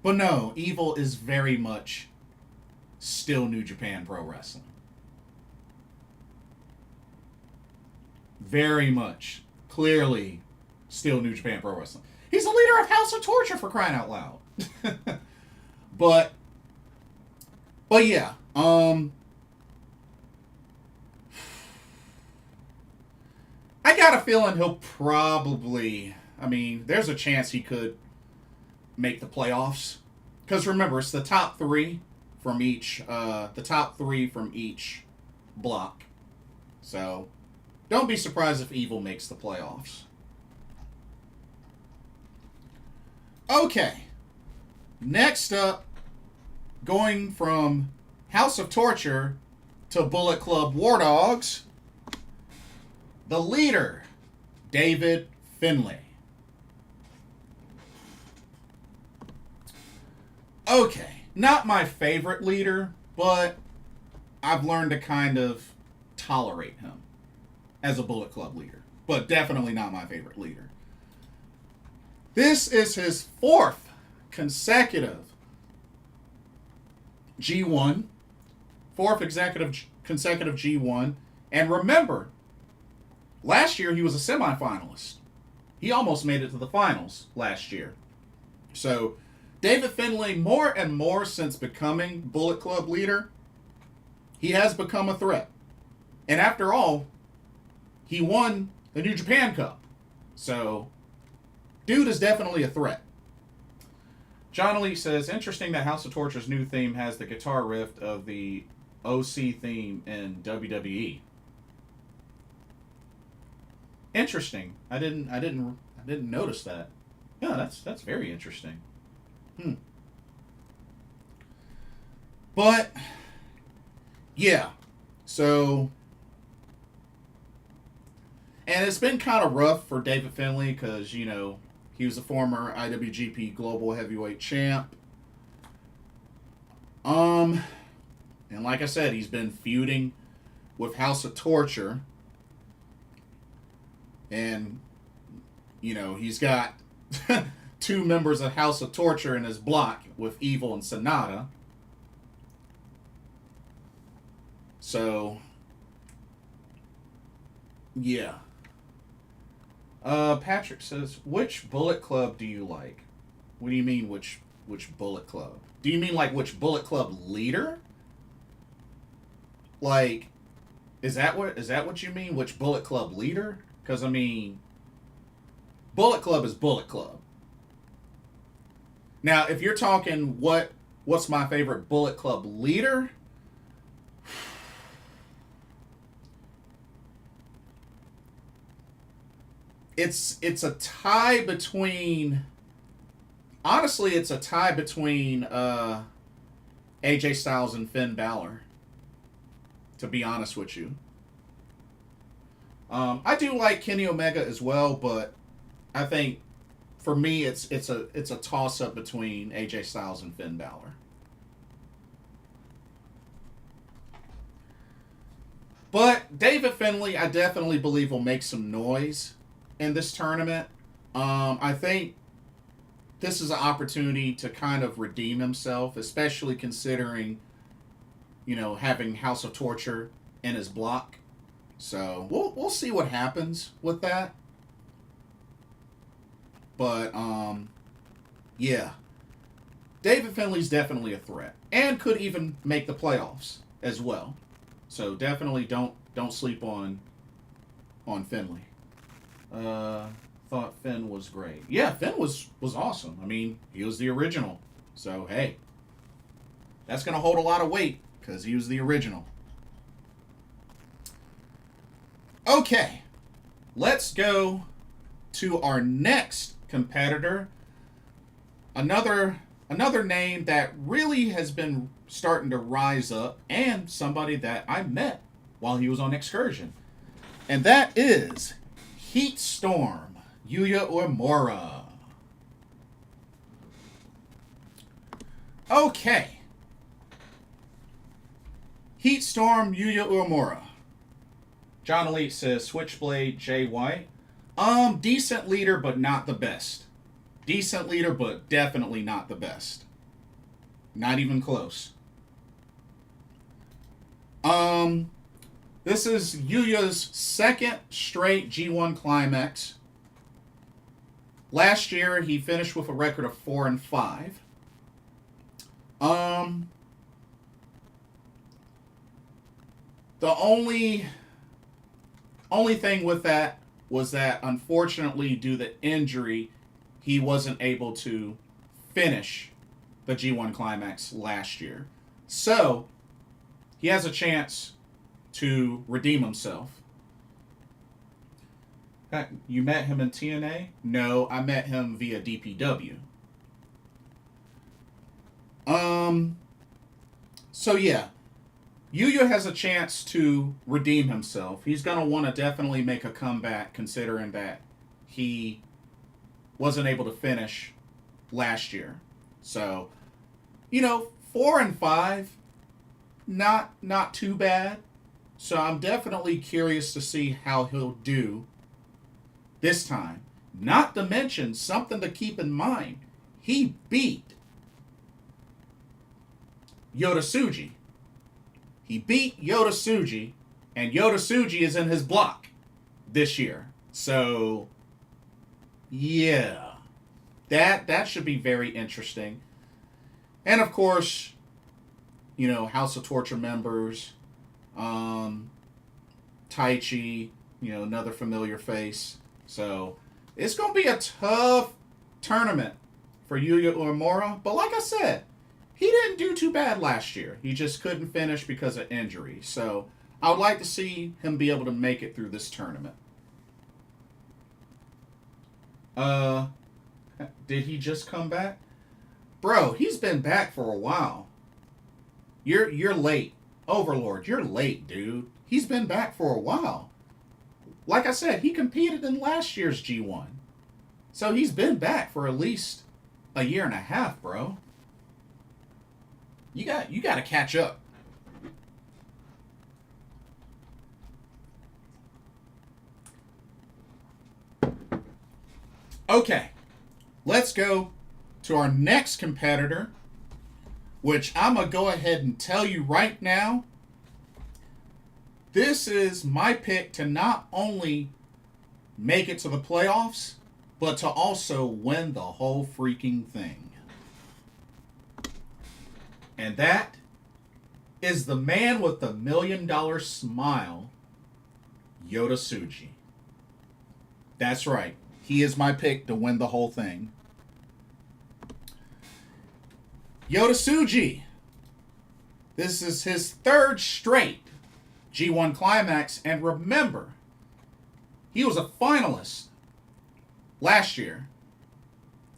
But no, Evil is very much still New Japan Pro Wrestling. Very much. Clearly still New Japan Pro Wrestling. He's the leader of House of Torture, for crying out loud. But yeah. I got a feeling he'll probably, there's a chance he could make the playoffs. Because remember, it's the top 3 from each block. So don't be surprised if Evil makes the playoffs. Okay. Next up, going from House of Torture to Bullet Club War Dogs, the leader, David Finlay. Okay, not my favorite leader, but I've learned to kind of tolerate him as a Bullet Club leader. But definitely not my favorite leader. This is his 4th consecutive G1. 4th consecutive G1. And remember, last year he was a semifinalist. He almost made it to the finals last year. So David Finlay, more and more since becoming Bullet Club leader, he has become a threat. And after all, he won the New Japan Cup. So dude is definitely a threat. John Elite says, interesting that House of Torture's new theme has the guitar riff of the OC theme in WWE. Interesting. I didn't notice that. Yeah, that's very interesting. But yeah. So, and it's been kind of rough for David Finlay because, he was a former IWGP Global Heavyweight Champ. And like I said, he's been feuding with House of Torture. And, you know, he's got 2 members of House of Torture in his block with Evil and Sonata. So, yeah. Patrick says, which Bullet Club do you like? What do you mean, which Bullet Club? Do you mean, like, which Bullet Club leader? Like, is that what you mean? Which Bullet Club leader? Because, I mean, Bullet Club is Bullet Club. Now, if you're talking what's my favorite Bullet Club leader? It's a tie between... Honestly, it's a tie between AJ Styles and Finn Balor, to be honest with you. I do like Kenny Omega as well, but I think for me it's a toss up between AJ Styles and Finn Balor. But David Finlay, I definitely believe, will make some noise in this tournament. I think this is an opportunity to kind of redeem himself, especially considering, you know, having House of Torture in his block. So we'll see what happens with that. But yeah, David Finlay's definitely a threat and could even make the playoffs as well. So definitely don't sleep on Finlay. Thought Finn was great. Yeah, Finn was awesome. I mean, he was the original. So hey, that's gonna hold a lot of weight because he was the original. Okay, let's go to our next competitor. Another name that really has been starting to rise up, and somebody that I met while he was on excursion. And that is Heat Storm, Yuya Uemura. Okay. Heat Storm, Yuya Uemura. John Elite says Switchblade Jay White. Decent leader, but not the best. Decent leader, but definitely not the best. Not even close. This is Yuya's second straight G1 Climax. Last year, he finished with a record of 4-5. The only thing with that was that, unfortunately, due to injury, he wasn't able to finish the G1 Climax last year. So, he has a chance to redeem himself. You met him in TNA? No, I met him via DPW. So yeah, Yuya has a chance to redeem himself. He's going to want to definitely make a comeback, considering that he wasn't able to finish last year. So, you know, 4-5, not too bad. So I'm definitely curious to see how he'll do this time. Not to mention, something to keep in mind, he beat Yota Tsuji. He beat Yota Tsuji, and Yota Tsuji is in his block this year. So, yeah. That should be very interesting. And of course, you know, House of Torture members, Taichi, you know, another familiar face. So, it's going to be a tough tournament for Yuya Uemura. But like I said, he didn't do too bad last year. He just couldn't finish because of injury. So, I would like to see him be able to make it through this tournament. Did he just come back? Bro, he's been back for a while. You're late. Overlord, you're late, dude. He's been back for a while. Like I said, he competed in last year's G1. So he's been back for at least a year and a half, bro. You got to catch up. Okay, let's go to our next competitor, which I'm going to go ahead and tell you right now. This is my pick to not only make it to the playoffs, but to also win the whole freaking thing. And that is the man with the $1 million smile, Yota Tsuji. That's right. He is my pick to win the whole thing. Yota Tsuji. This is his third straight G1 Climax. And remember, he was a finalist last year.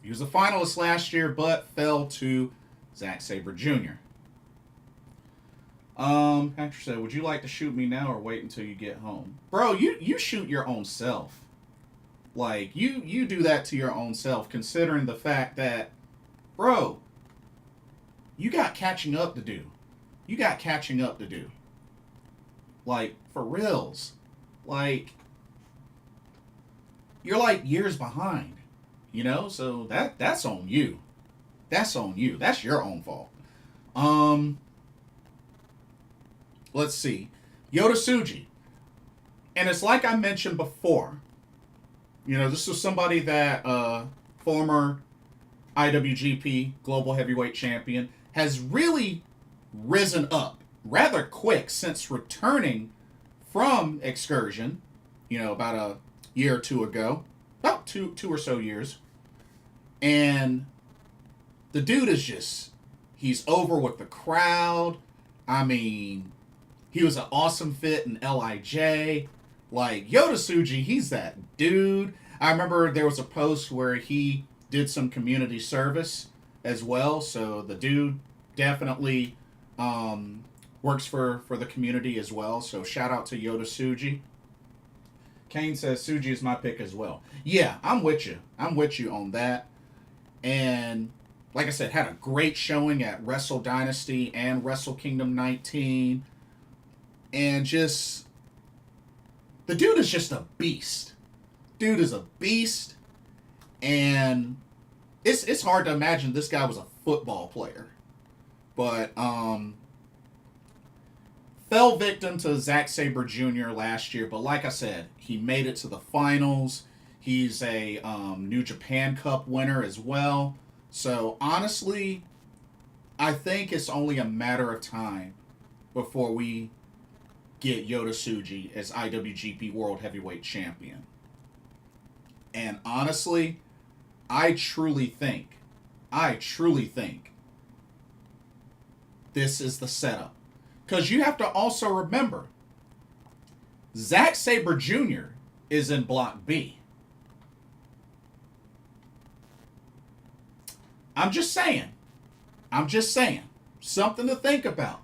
He was a finalist last year, but fell to Zack Sabre Jr. Hector said, would you like to shoot me now or wait until you get home? Bro, you shoot your own self. Like, you do that to your own self, considering the fact that, bro, you got catching up to do. You got catching up to do. Like, for reals. Like, you're like years behind. You know? So that's on you. That's on you. That's your own fault. Let's see. Yota Tsuji. And it's like I mentioned before. You know, this was somebody that former IWGP Global Heavyweight Champion has really risen up rather quick since returning from Excursion, you know, about a year or two ago. About two or so years. And the dude is just, he's over with the crowd. I mean, he was an awesome fit in LIJ. Like, Yota Tsuji, he's that dude. I remember there was a post where he did some community service as well. So the dude definitely works for the community as well. So shout out to Yota Tsuji. Kane says Tsuji is my pick as well. Yeah, I'm with you. I'm with you on that. And like I said, had a great showing at Wrestle Dynasty and Wrestle Kingdom 19. And just, the dude is just a beast. Dude is a beast. And it's hard to imagine this guy was a football player. But fell victim to Zack Sabre Jr. last year. But like I said, he made it to the finals. He's a New Japan Cup winner as well. So honestly, I think it's only a matter of time before we get Yota Tsuji as IWGP World Heavyweight Champion. And honestly, I truly think this is the setup. Because you have to also remember, Zack Sabre Jr. is in Block B. I'm just saying. Something to think about.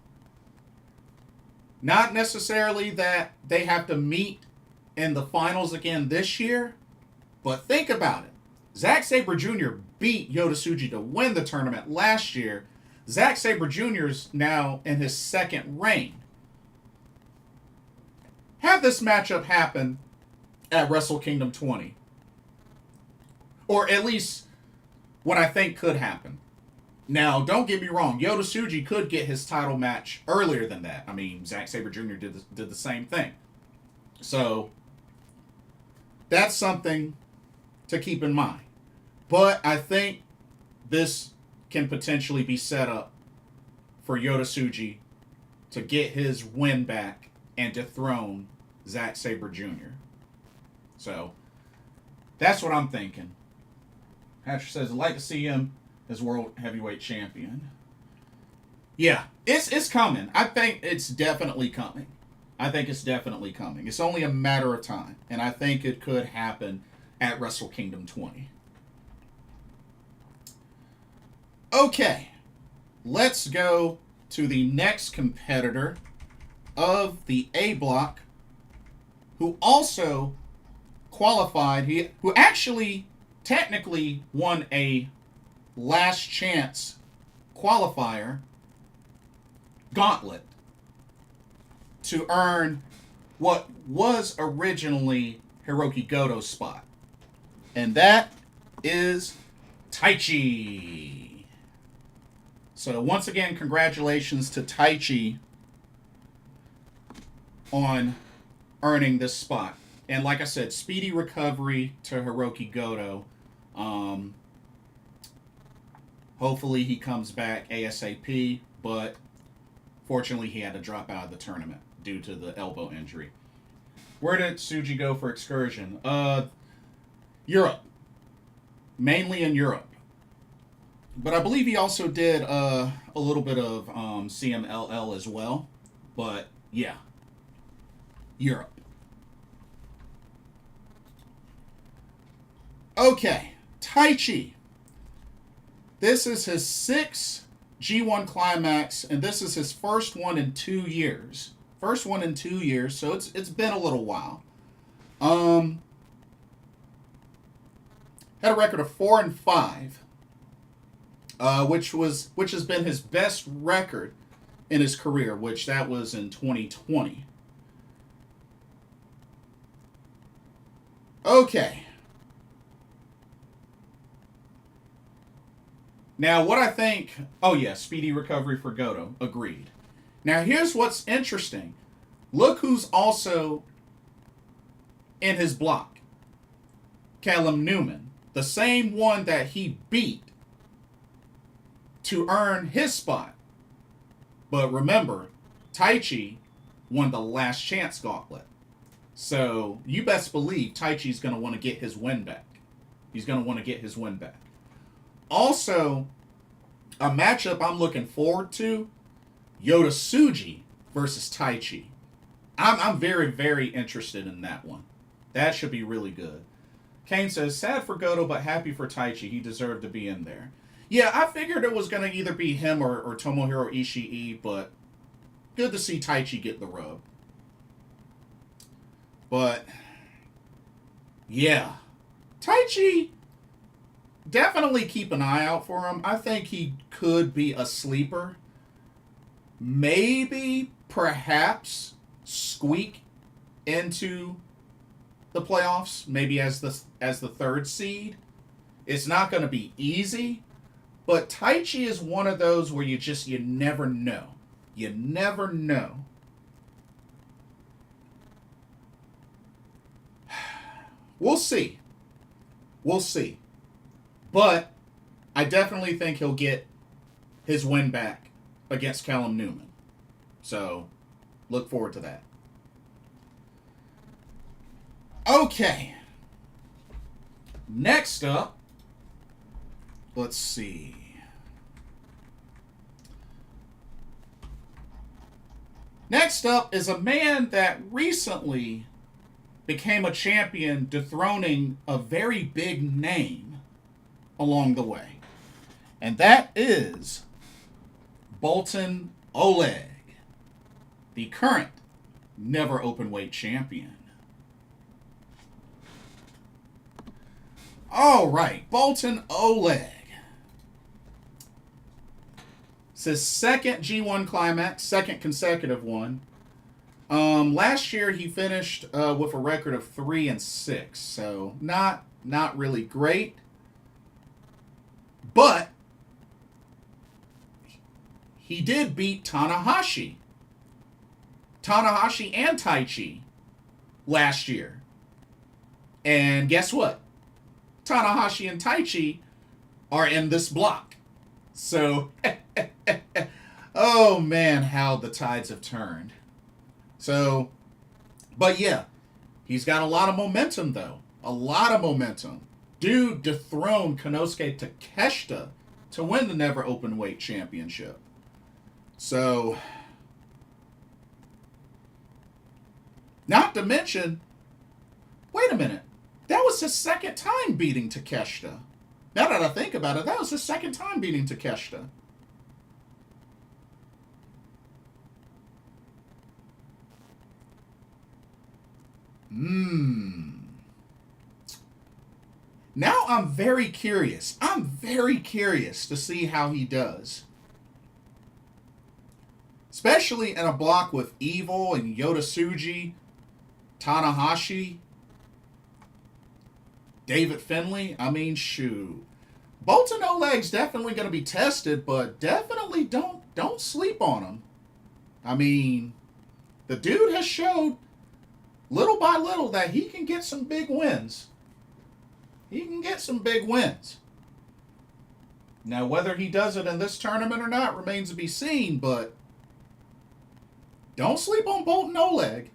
Not necessarily that they have to meet in the finals again this year, but think about it. Zack Sabre Jr. beat Yota Tsuji to win the tournament last year. Zack Sabre Jr. is now in his second reign. Have this matchup happen at Wrestle Kingdom 20. Or at least what I think could happen. Now, don't get me wrong. Yota Tsuji could get his title match earlier than that. I mean, Zack Sabre Jr. did the same thing. So, that's something to keep in mind. But I think this can potentially be set up for Yota Tsuji to get his win back and dethrone Zack Sabre Jr. So, that's what I'm thinking. Hatcher says, I'd like to see him as World Heavyweight Champion. Yeah, it's coming. I think it's definitely coming. It's only a matter of time. And I think it could happen at Wrestle Kingdom 20. Okay, let's go to the next competitor of the A block, who also qualified, who actually technically won a last chance qualifier gauntlet to earn what was originally Hiroki Goto's spot. And that is Taichi. So once again, congratulations to Taichi on earning this spot. And like I said, speedy recovery to Hiroki Goto. Hopefully he comes back ASAP, but fortunately he had to drop out of the tournament due to the elbow injury. Where did Tsuji go for excursion? Europe. Mainly in Europe. But I believe he also did a little bit of CMLL as well. But yeah, Europe. Okay, Taichi. This is his 6th G1 Climax, and this is his first one in 2 years. First one in 2 years, so it's been a little while. Had a record of 4-5, which has been his best record in his career, which that was in 2020. Okay. Now, what I think... Oh, yeah, speedy recovery for Goto. Agreed. Now, here's what's interesting. Look who's also in his block. Callum Newman. The same one that he beat to earn his spot. But remember, Taichi won the last chance gauntlet. So, you best believe Taichi's going to want to get his win back. He's going to want to get his win back. Also, a matchup I'm looking forward to, Yota Tsuji versus Taichi. I'm very, very interested in that one. That should be really good. Kane says, sad for Goto, but happy for Taichi. He deserved to be in there. Yeah, I figured it was going to either be him or Tomohiro Ishii, but good to see Taichi get the rub. But, yeah. Taichi... Definitely keep an eye out for him. I think he could be a sleeper. Maybe, perhaps, squeak into the playoffs. Maybe as the 3rd seed. It's not going to be easy. But Taichi is one of those where you never know. You never know. We'll see. We'll see. But I definitely think he'll get his win back against Callum Newman. So, look forward to that. Okay. Next up, let's see. Next up is a man that recently became a champion, dethroning a very big name along the way. And that is Boltin Oleg, the current never openweight champion. All right, Boltin Oleg. It's his 2nd G1 Climax, 2nd consecutive one. Last year he finished with a record of 3-6, so not really great. But he did beat Tanahashi and Taichi last year. And guess what? Tanahashi and Taichi are in this block. So, oh man, how the tides have turned. So, but yeah, he's got a lot of momentum though. A lot of momentum. Dude dethroned Konosuke Takeshita to win the Never Openweight Championship. So, not to mention, wait a minute, that was his 2nd time beating Takeshita. Now that I think about it, that was his 2nd time beating Takeshita. Now I'm very curious. I'm very curious to see how he does. Especially in a block with Evil and Yota Tsuji, Tanahashi. David Finlay, I mean, shoot. Bolton Oleg's definitely going to be tested, but definitely don't sleep on him. I mean, the dude has showed little by little that he can get some big wins. He can get some big wins. Now, whether he does it in this tournament or not remains to be seen, but don't sleep on Bolton Oleg.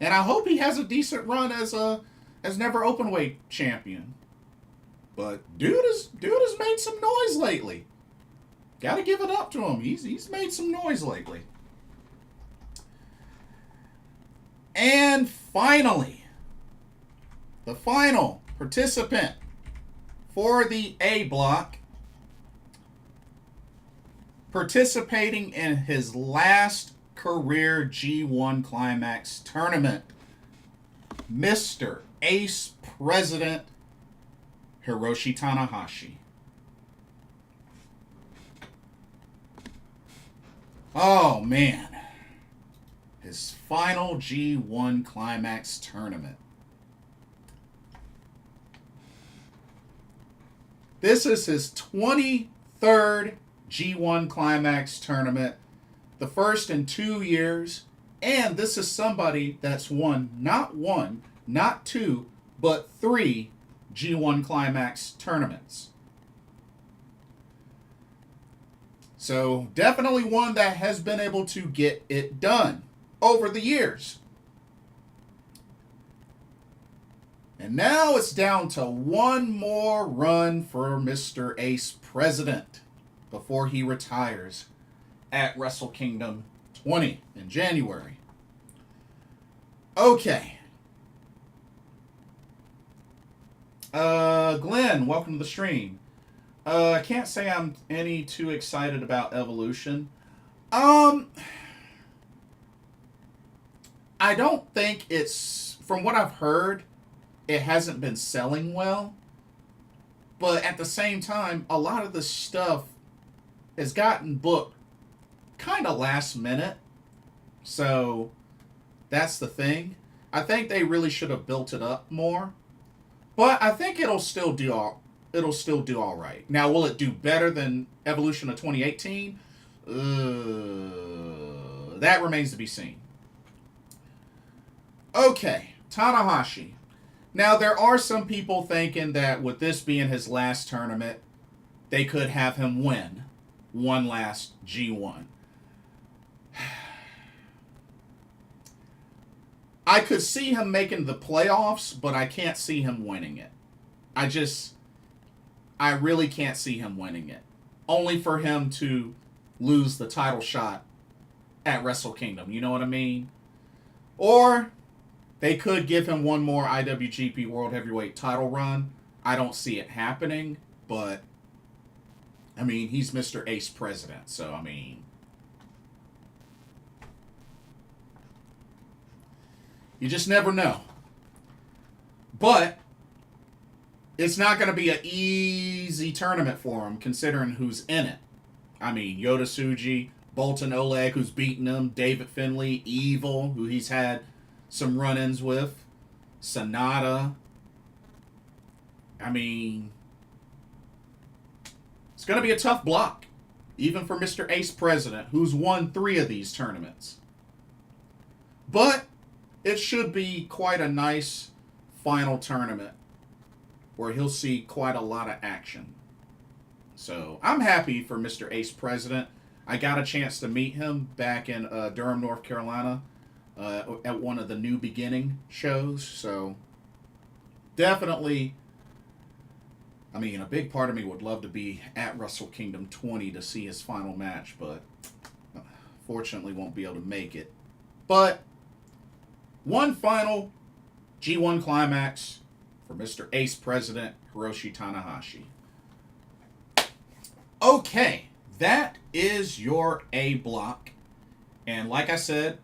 And I hope he has a decent run as never openweight champion. But dude has made some noise lately. Got to give it up to him. He's made some noise lately. And finally, the final participant for the A block, participating in his last career G1 Climax tournament, Mr. Ace President Hiroshi Tanahashi. Oh, man. His final G1 Climax tournament. This is his 23rd G1 Climax tournament, the first in 2 years, and this is somebody that's won not one, not two, but 3 G1 Climax tournaments. So definitely one that has been able to get it done over the years. And now it's down to one more run for Mr. Ace President before he retires at Wrestle Kingdom 20 in January. Okay. Glenn, welcome to the stream. I can't say I'm any too excited about Evolution. I don't think it's, from what I've heard, it hasn't been selling well. But at the same time, a lot of the stuff has gotten booked kind of last minute. So that's the thing. I think they really should have built it up more. But I think it'll still do all right. Now, will it do better than Evolution of 2018? That remains to be seen. Okay, Tanahashi. Now, there are some people thinking that with this being his last tournament, they could have him win one last G1. I could see him making the playoffs, but I can't see him winning it. I really can't see him winning it. Only for him to lose the title shot at Wrestle Kingdom. You know what I mean? Or they could give him one more IWGP World Heavyweight title run. I don't see it happening, but I mean, he's Mr. Ace President, so I mean, you just never know. But it's not going to be an easy tournament for him, considering who's in it. I mean, Yota Tsuji, Bolton Oleg, who's beaten him, David Finlay, Evil, who he's had some run-ins with, Sonata. I mean, it's going to be a tough block, even for Mr. Ace President, who's won 3 of these tournaments. But it should be quite a nice final tournament where he'll see quite a lot of action. So I'm happy for Mr. Ace President. I got a chance to meet him back in Durham, North Carolina, at one of the New Beginning shows. So definitely, I mean, a big part of me would love to be at Wrestle Kingdom 20 to see his final match, but fortunately won't be able to make it. But one final G1 Climax for Mr. Ace President Hiroshi Tanahashi. Okay, that is your A block. And like I said,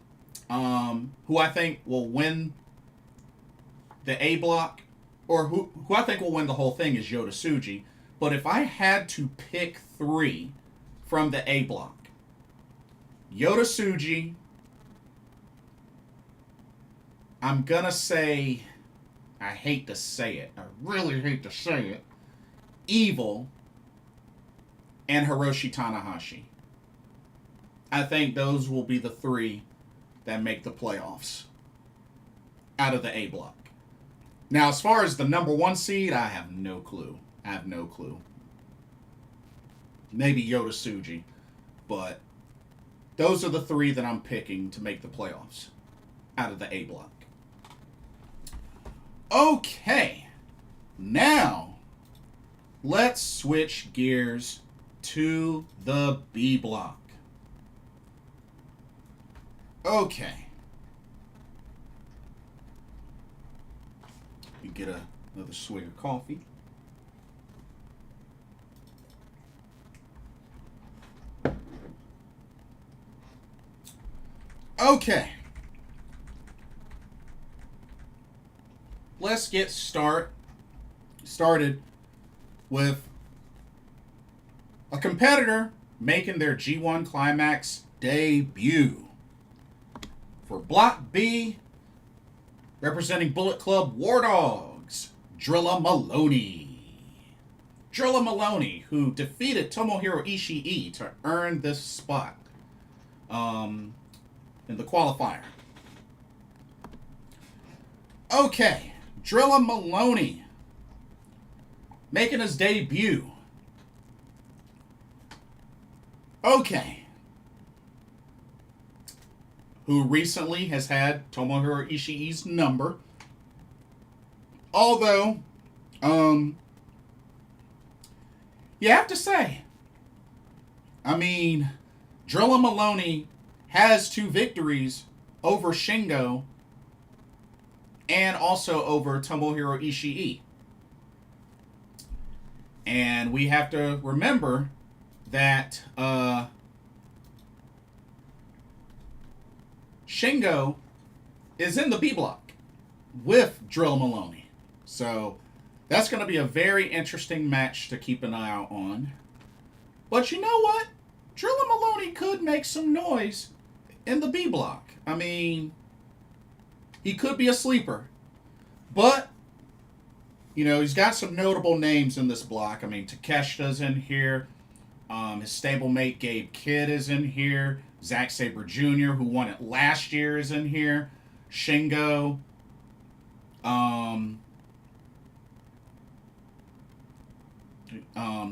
who I think will win the A block, or who I think will win the whole thing, is Yota Tsuji. But if I had to pick 3 from the A block, Yota Tsuji, I'm going to say I hate to say it. I really hate to say it. Evil and Hiroshi Tanahashi. I think those will be the three that make the playoffs out of the A block. Now, as far as the number one seed, I have no clue. Maybe Yota Tsuji. But those are the three that I'm picking to make the playoffs out of the A block. Okay. Now, let's switch gears to the B block. Okay. You get another swig of coffee. Okay. Let's get started with a competitor making their G1 Climax debut. For Block B, representing Bullet Club War Dogs, Drilla Maloney. Drilla Maloney, who defeated Tomohiro Ishii to earn this spot in the qualifier. Okay, Drilla Maloney making his debut. Okay. Who recently has had Tomohiro Ishii's number. Although, you have to say, I mean, Drilla Maloney has 2 victories over Shingo and also over Tomohiro Ishii. And we have to remember that Shingo is in the B block with Drilla Maloney. So that's going to be a very interesting match to keep an eye out on. But you know what? Drilla Maloney could make some noise in the B block. I mean, he could be a sleeper. But, you know, he's got some notable names in this block. I mean, Takeshita's in here. His stablemate Gabe Kidd is in here. Zack Sabre Jr., who won it last year, is in here. Shingo.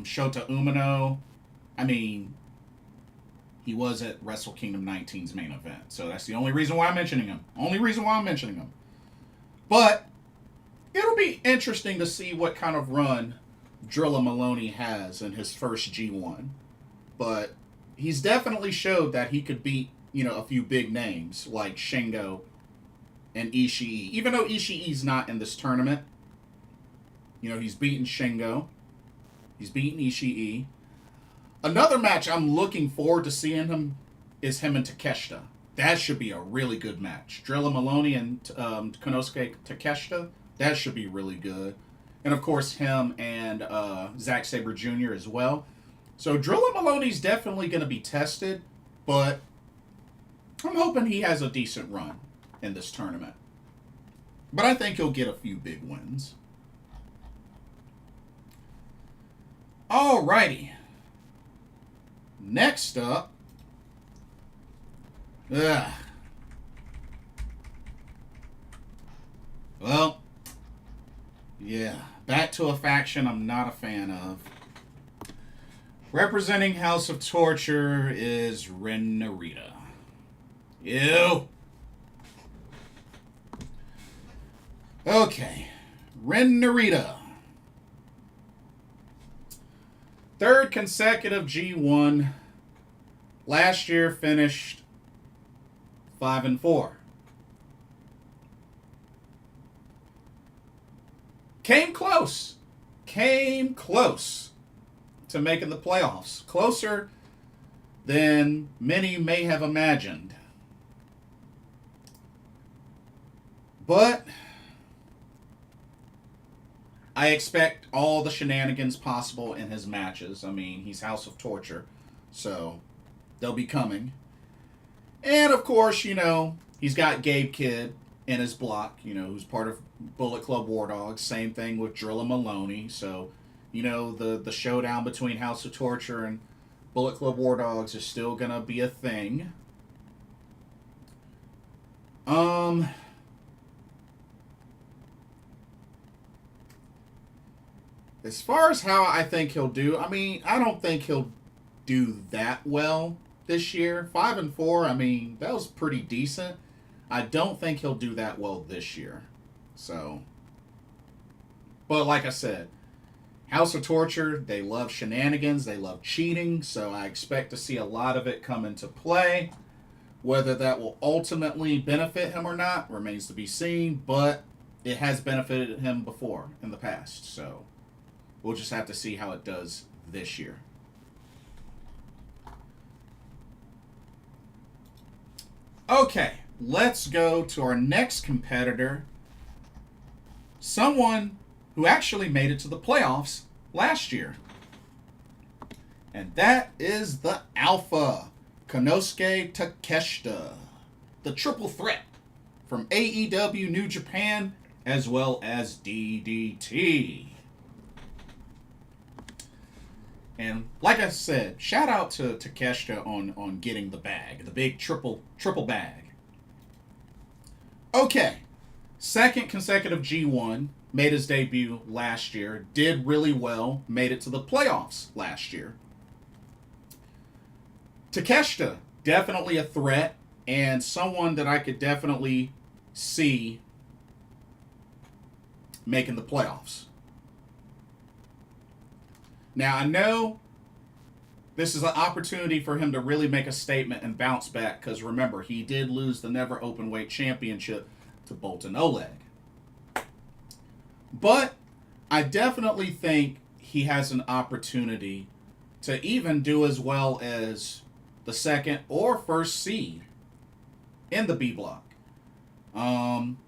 Shota Umino. I mean, he was at Wrestle Kingdom 19's main event. So that's the only reason why I'm mentioning him. But it'll be interesting to see what kind of run Drilla Maloney has in his first G1. But he's definitely showed that he could beat, you know, a few big names like Shingo and Ishii. Even though Ishii's not in this tournament, you know, he's beaten Shingo. He's beaten Ishii. Another match I'm looking forward to seeing him is him and Takeshita. That should be a really good match. Drilla Maloney and Konosuke Takeshita. That should be really good. And of course him and Zack Sabre Jr. as well. So Drilla Maloney's definitely going to be tested, but I'm hoping he has a decent run in this tournament. But I think he'll get a few big wins. Alrighty. Next up. Well, yeah. Back to a faction I'm not a fan of. Representing House of Torture is Ren Narita. Ew. Okay. Ren Narita. 3rd consecutive G1. Last year finished 5-4. Came close to making the playoffs. Closer than many may have imagined. But I expect all the shenanigans possible in his matches. I mean, he's House of Torture, so they'll be coming. And of course, you know, he's got Gabe Kidd in his block, who's part of Bullet Club War Dogs. Same thing with Drilla Maloney. So, the showdown between House of Torture and Bullet Club War Dogs is still going to be a thing. As far as how I think he'll do, I don't think he'll do that well this year. 5-4, that was pretty decent. I don't think he'll do that well this year. So, but like I said, House of Torture, they love shenanigans, they love cheating, so I expect to see a lot of it come into play. Whether that will ultimately benefit him or not remains to be seen, but it has benefited him before in the past, so we'll just have to see how it does this year. Okay, let's go to our next competitor. Someone who actually made it to the playoffs last year. And that is the Alpha, Konosuke Takeshita. The triple threat from AEW New Japan as well as DDT. And like I said, shout out to Takeshita on getting the bag, the big triple bag. Okay, second consecutive G1, made his debut last year, did really well, made it to the playoffs last year. Takeshita, definitely a threat, and someone that I could definitely see making the playoffs. Now, I know this is an opportunity for him to really make a statement and bounce back, because remember, he did lose the Never Openweight Championship to Boltin Oleg. But I definitely think he has an opportunity to even do as well as the second or first seed in the B block. Some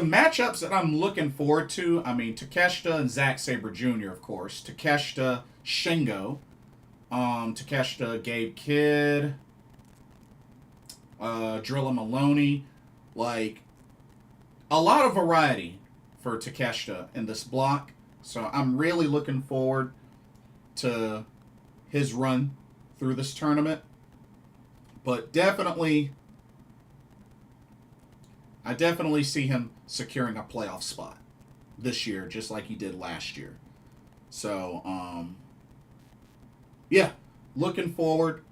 matchups that I'm looking forward to, Takeshita and Zack Sabre Jr., of course. Takeshita, Shingo. Takeshita, Gabe Kidd. Drilla Maloney. Like, a lot of variety for Takeshita in this block. So I'm really looking forward to his run through this tournament. But I definitely see him securing a playoff spot this year, just like he did last year. So, yeah, looking forward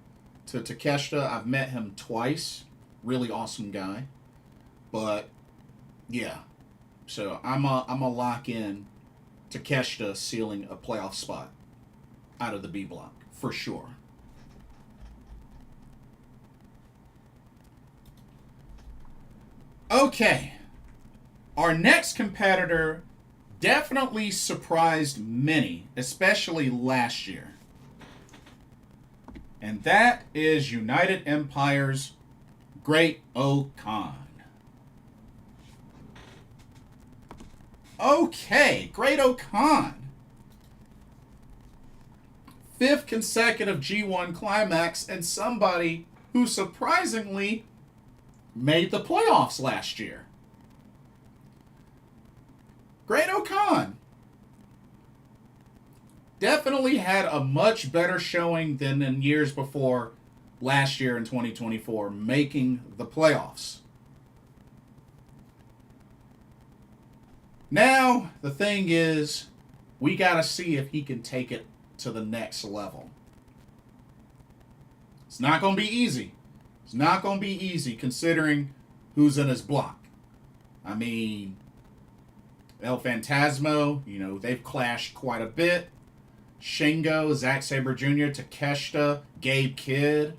to Takeshita. I've met him twice. Really awesome guy. But, yeah. So, I'm a lock in Takeshita sealing a playoff spot out of the B block, for sure. Okay, our next competitor definitely surprised many, especially last year. And that is United Empire's Great-O-Khan. Okay, Great-O-Khan. Fifth consecutive G1 Climax, and somebody who surprisingly made the playoffs last year. Great-O-Khan definitely had a much better showing than in years before last year in 2024, making the playoffs. Now, the thing is, we got to see if he can take it to the next level. It's not going to be easy. It's not going to be easy considering who's in his block. El Phantasmo, they've clashed quite a bit. Shingo, Zack Sabre Jr., Takeshita, Gabe Kidd.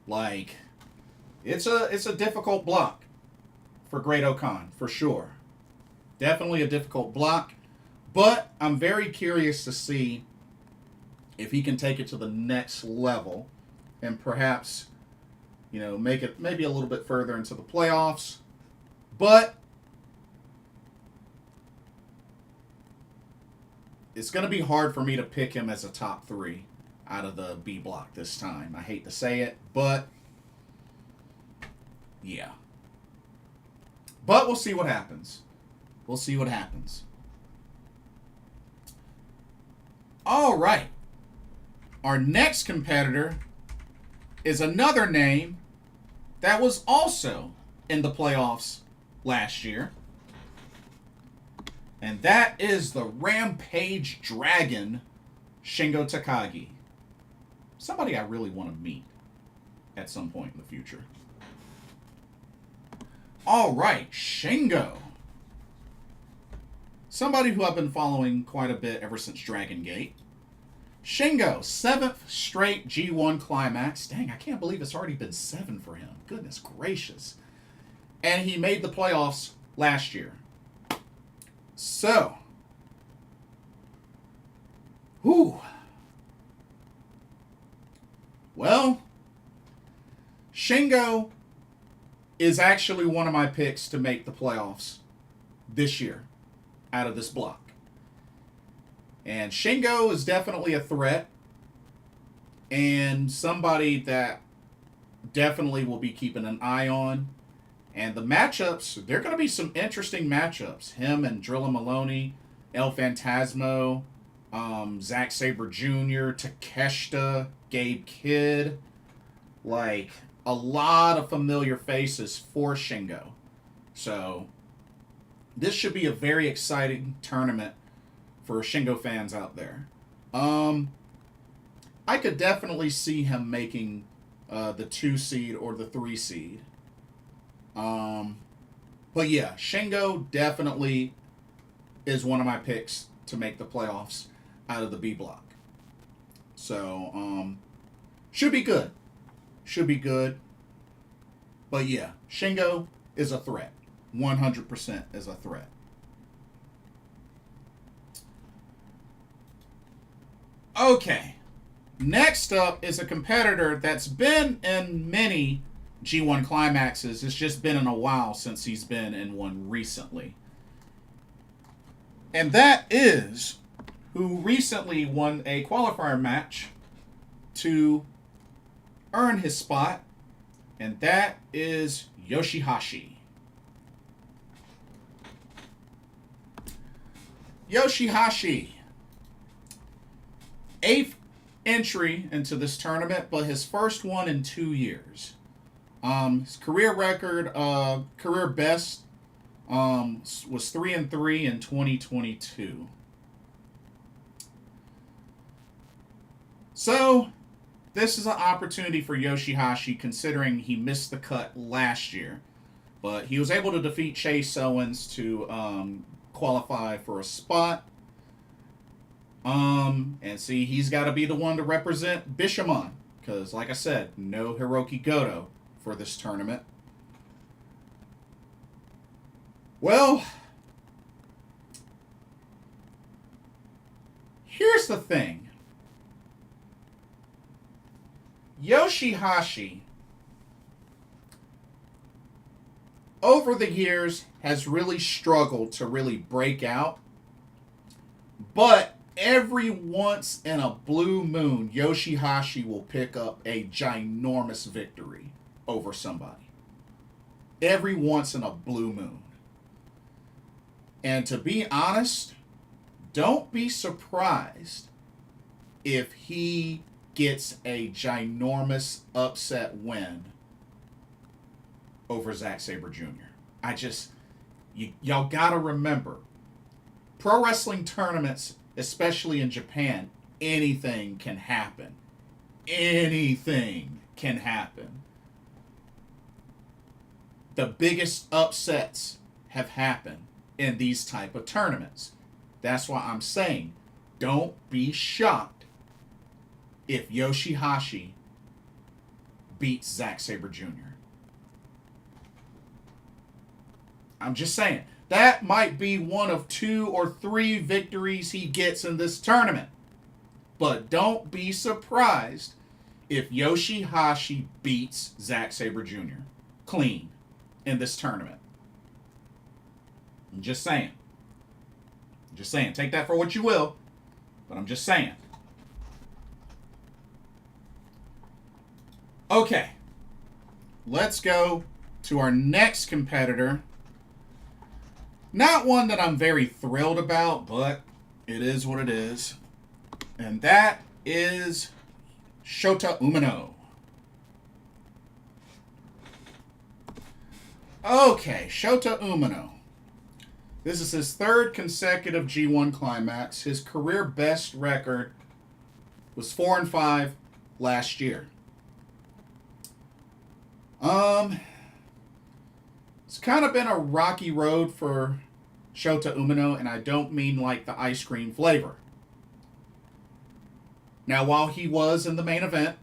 Like, it's a difficult block for Great-O-Khan, for sure. Definitely a difficult block. But I'm very curious to see if he can take it to the next level and perhaps make it maybe a little bit further into the playoffs. But it's going to be hard for me to pick him as a top 3 out of the B block this time. I hate to say it, but yeah. But we'll see what happens. We'll see what happens. All right. Our next competitor is another name that was also in the playoffs last year. And that is the Rampage Dragon, Shingo Takagi. Somebody I really want to meet at some point in the future. All right, Shingo. Somebody who I've been following quite a bit ever since Dragon Gate. Shingo, 7th straight G1 Climax. Dang, I can't believe it's already been 7 for him. Goodness gracious. And he made the playoffs last year. So, well, Shingo is actually one of my picks to make the playoffs this year out of this block. And Shingo is definitely a threat and somebody that definitely will be keeping an eye on. And the matchups, there are going to be some interesting matchups. Him and Drilla Maloney, El Phantasmo, Zack Sabre Jr., Takeshita, Gabe Kidd. Like, a lot of familiar faces for Shingo. So, this should be a very exciting tournament for Shingo fans out there. I could definitely see him making the 2 seed or the 3 seed. But yeah, Shingo definitely is one of my picks to make the playoffs out of the B block. So, should be good. Should be good. But yeah, Shingo is a threat. 100% is a threat. Okay. Next up is a competitor that's been in many G1 Climaxes. It's just been in a while since he's been in one recently. And that is who recently won a qualifier match to earn his spot. And that is Yoshihashi. Yoshihashi. 8th entry into this tournament, but his first one in 2 years. His career record, career best, was 3-3 in 2022. So, this is an opportunity for Yoshihashi, considering he missed the cut last year. But he was able to defeat Chase Owens to qualify for a spot. And see, he's got to be the one to represent Bishamon. Because, like I said, no Hiroki Goto for this tournament. Well, here's the thing. Yoshihashi, over the years, has really struggled to really break out. But every once in a blue moon, Yoshihashi will pick up a ginormous victory over somebody. Every once in a blue moon. And to be honest, don't be surprised if he gets a ginormous upset win over Zack Sabre Jr. Y'all gotta remember, pro wrestling tournaments, especially in Japan, anything can happen. Anything can happen. The biggest upsets have happened in these type of tournaments. That's why I'm saying, don't be shocked if Yoshihashi beats Zack Sabre Jr. I'm just saying, that might be one of 2 or 3 victories he gets in this tournament. But don't be surprised if Yoshihashi beats Zack Sabre Jr. clean in this tournament. I'm just saying. Just saying. Take that for what you will. But I'm just saying. Okay. Let's go to our next competitor. Not one that I'm very thrilled about, but it is what it is. And that is Shota Umino. Okay, Shota Umino. This is his third consecutive G1 Climax. His career best record was 4-5 last year. It's kind of been a rocky road for Shota Umino, and I don't mean like the ice cream flavor. Now, while he was in the main event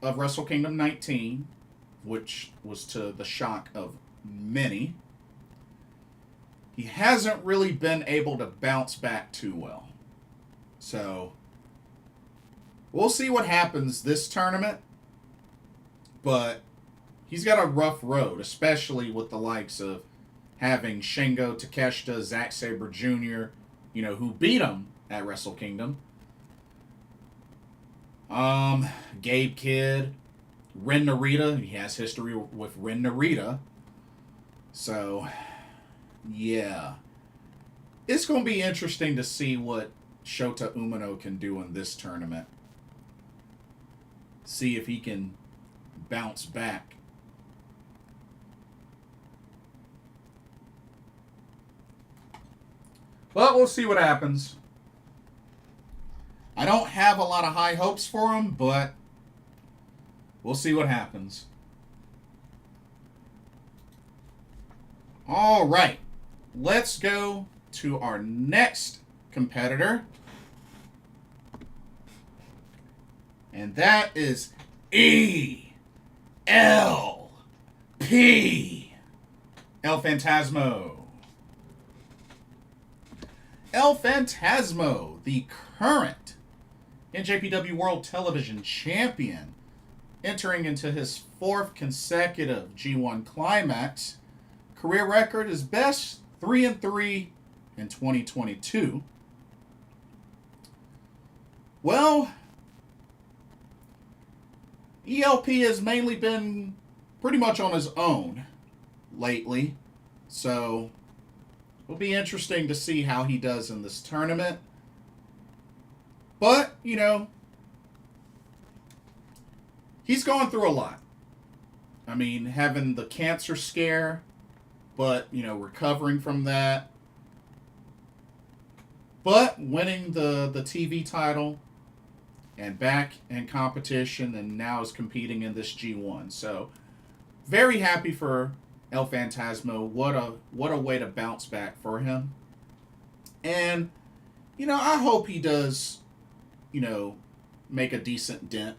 of Wrestle Kingdom 19, which was to the shock of many, he hasn't really been able to bounce back too well. So, we'll see what happens this tournament, but he's got a rough road, especially with the likes of having Shingo Takeshita, Zack Sabre Jr., who beat him at Wrestle Kingdom. Gabe Kidd, Ren Narita. He has history with Ren Narita. So, yeah. It's going to be interesting to see what Shota Umino can do in this tournament. See if he can bounce back. But we'll see what happens. I don't have a lot of high hopes for him, but we'll see what happens. All right. Let's go to our next competitor. And that is ELP. El Phantasmo. El Phantasmo, the current NJPW World Television Champion, entering into his fourth consecutive G1 Climax. Career record is best 3-3 in 2022. Well, ELP has mainly been pretty much on his own lately, so it'll be interesting to see how he does in this tournament. But, he's gone through a lot. I mean, having the cancer scare, but, recovering from that. But winning the TV title and back in competition, and now is competing in this G1. So, very happy for El Phantasmo. What a way to bounce back for him. And, I hope he does, make a decent dent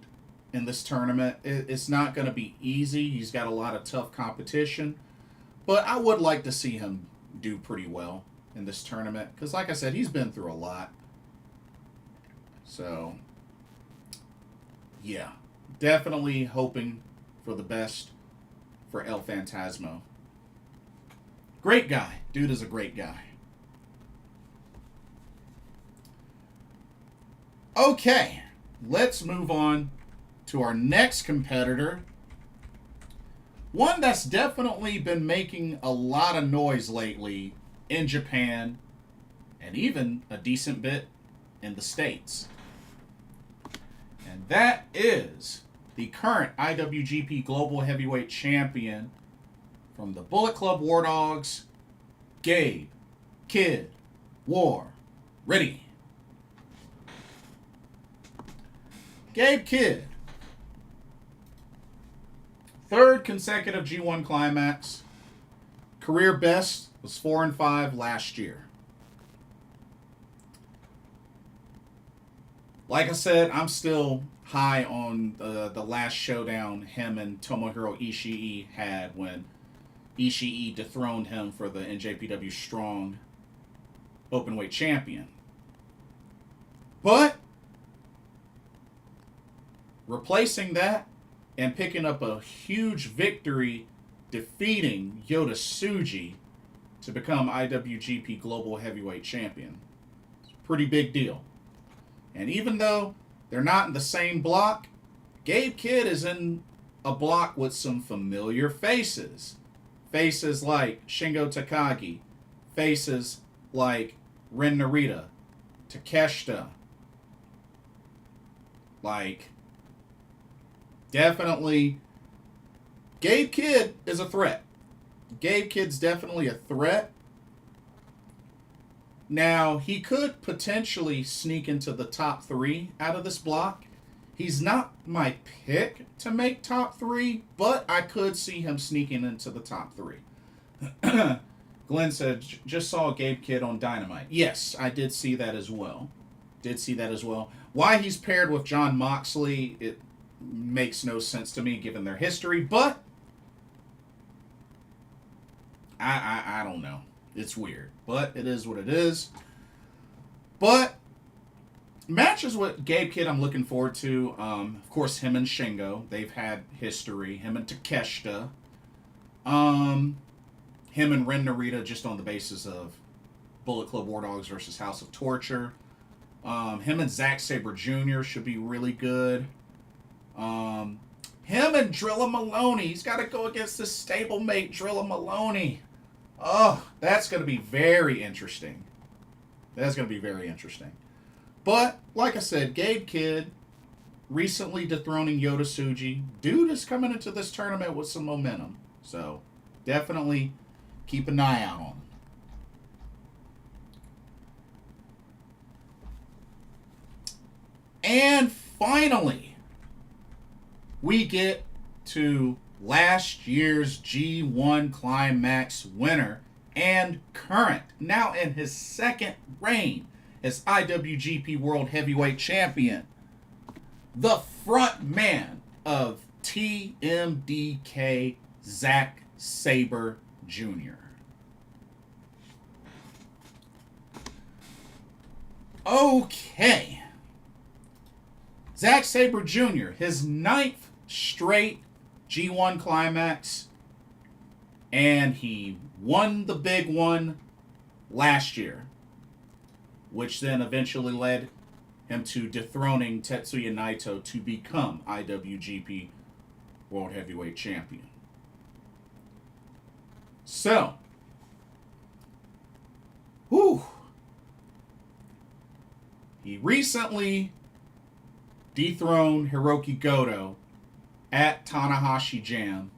in this tournament. It's not going to be easy. He's got a lot of tough competition. But I would like to see him do pretty well in this tournament. Because, like I said, he's been through a lot. So, yeah. Definitely hoping for the best for El Phantasmo. Great guy. Dude is a great guy. Okay. Let's move on to our next competitor. One that's definitely been making a lot of noise lately in Japan, and even a decent bit in the States. And that is the current IWGP Global Heavyweight Champion from the Bullet Club War Dogs, Gabe Kid War Ready. Gabe Kidd, third consecutive G1 Climax. Career best was 4-5 last year. Like I said, I'm still high on the last showdown him and Tomohiro Ishii had when Ishii dethroned him for the NJPW Strong Openweight Champion. But replacing that and picking up a huge victory, defeating Yota Tsuji to become IWGP Global Heavyweight Champion. It's a pretty big deal. And even though they're not in the same block, Gabe Kidd is in a block with some familiar faces. Faces like Shingo Takagi, faces like Ren Narita, Takeshita. Like, definitely, Gabe Kidd is a threat. Gabe Kidd's definitely a threat. Now, he could potentially sneak into the top 3 out of this block. He's not my pick to make top 3, but I could see him sneaking into the top 3. Glenn said, just saw Gabe Kidd on Dynamite. Yes, I did see that as well. Why he's paired with Jon Moxley, it makes no sense to me given their history, but I don't know. It's weird, but it is what it is. But matches with Gabe Kidd I'm looking forward to. Of course, him and Shingo. They've had history. Him and Takeshita. Him and Ren Narita just on the basis of Bullet Club War Dogs versus House of Torture. Him and Zack Sabre Jr. should be really good. Him and Drilla Maloney. He's got to go against his stablemate, Drilla Maloney. Oh, that's going to be very interesting. But, like I said, Gabe Kidd recently dethroning Yota Tsuji. Dude is coming into this tournament with some momentum. So, definitely keep an eye out on him. And finally, we get to last year's G1 Climax winner and current, now in his second reign as IWGP World Heavyweight Champion, the front man of TMDK, Zack Sabre Jr. Okay. Zack Sabre Jr., his 9th straight G1 Climax, and he won the big one last year, which then eventually led him to dethroning Tetsuya Naito to become IWGP World Heavyweight Champion. So, he recently dethroned Hiroki Goto at Tanahashi Jam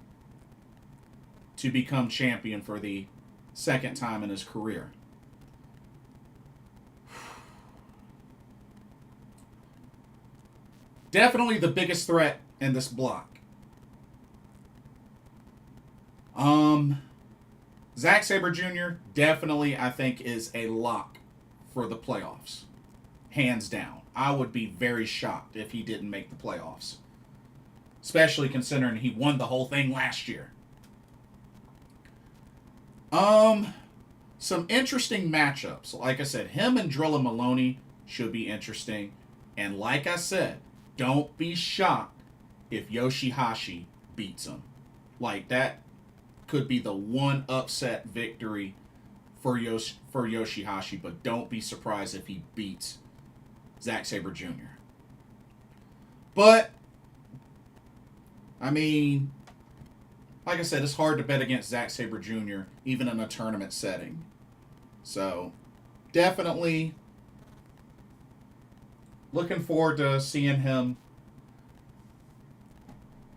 to become champion for the second time in his career. Definitely the biggest threat in this block. Zack Sabre Jr. definitely, I think, is a lock for the playoffs. Hands down. I would be very shocked if he didn't make the playoffs. Especially considering he won the whole thing last year. Some interesting matchups. Like I said, him and Drilla Maloney should be interesting. And like I said, don't be shocked if Yoshihashi beats him. Like, that could be the one upset victory for Yoshihashi, but don't be surprised if he beats Zack Sabre Jr. But, I mean, like I said, it's hard to bet against Zack Sabre Jr., even in a tournament setting. So, definitely looking forward to seeing him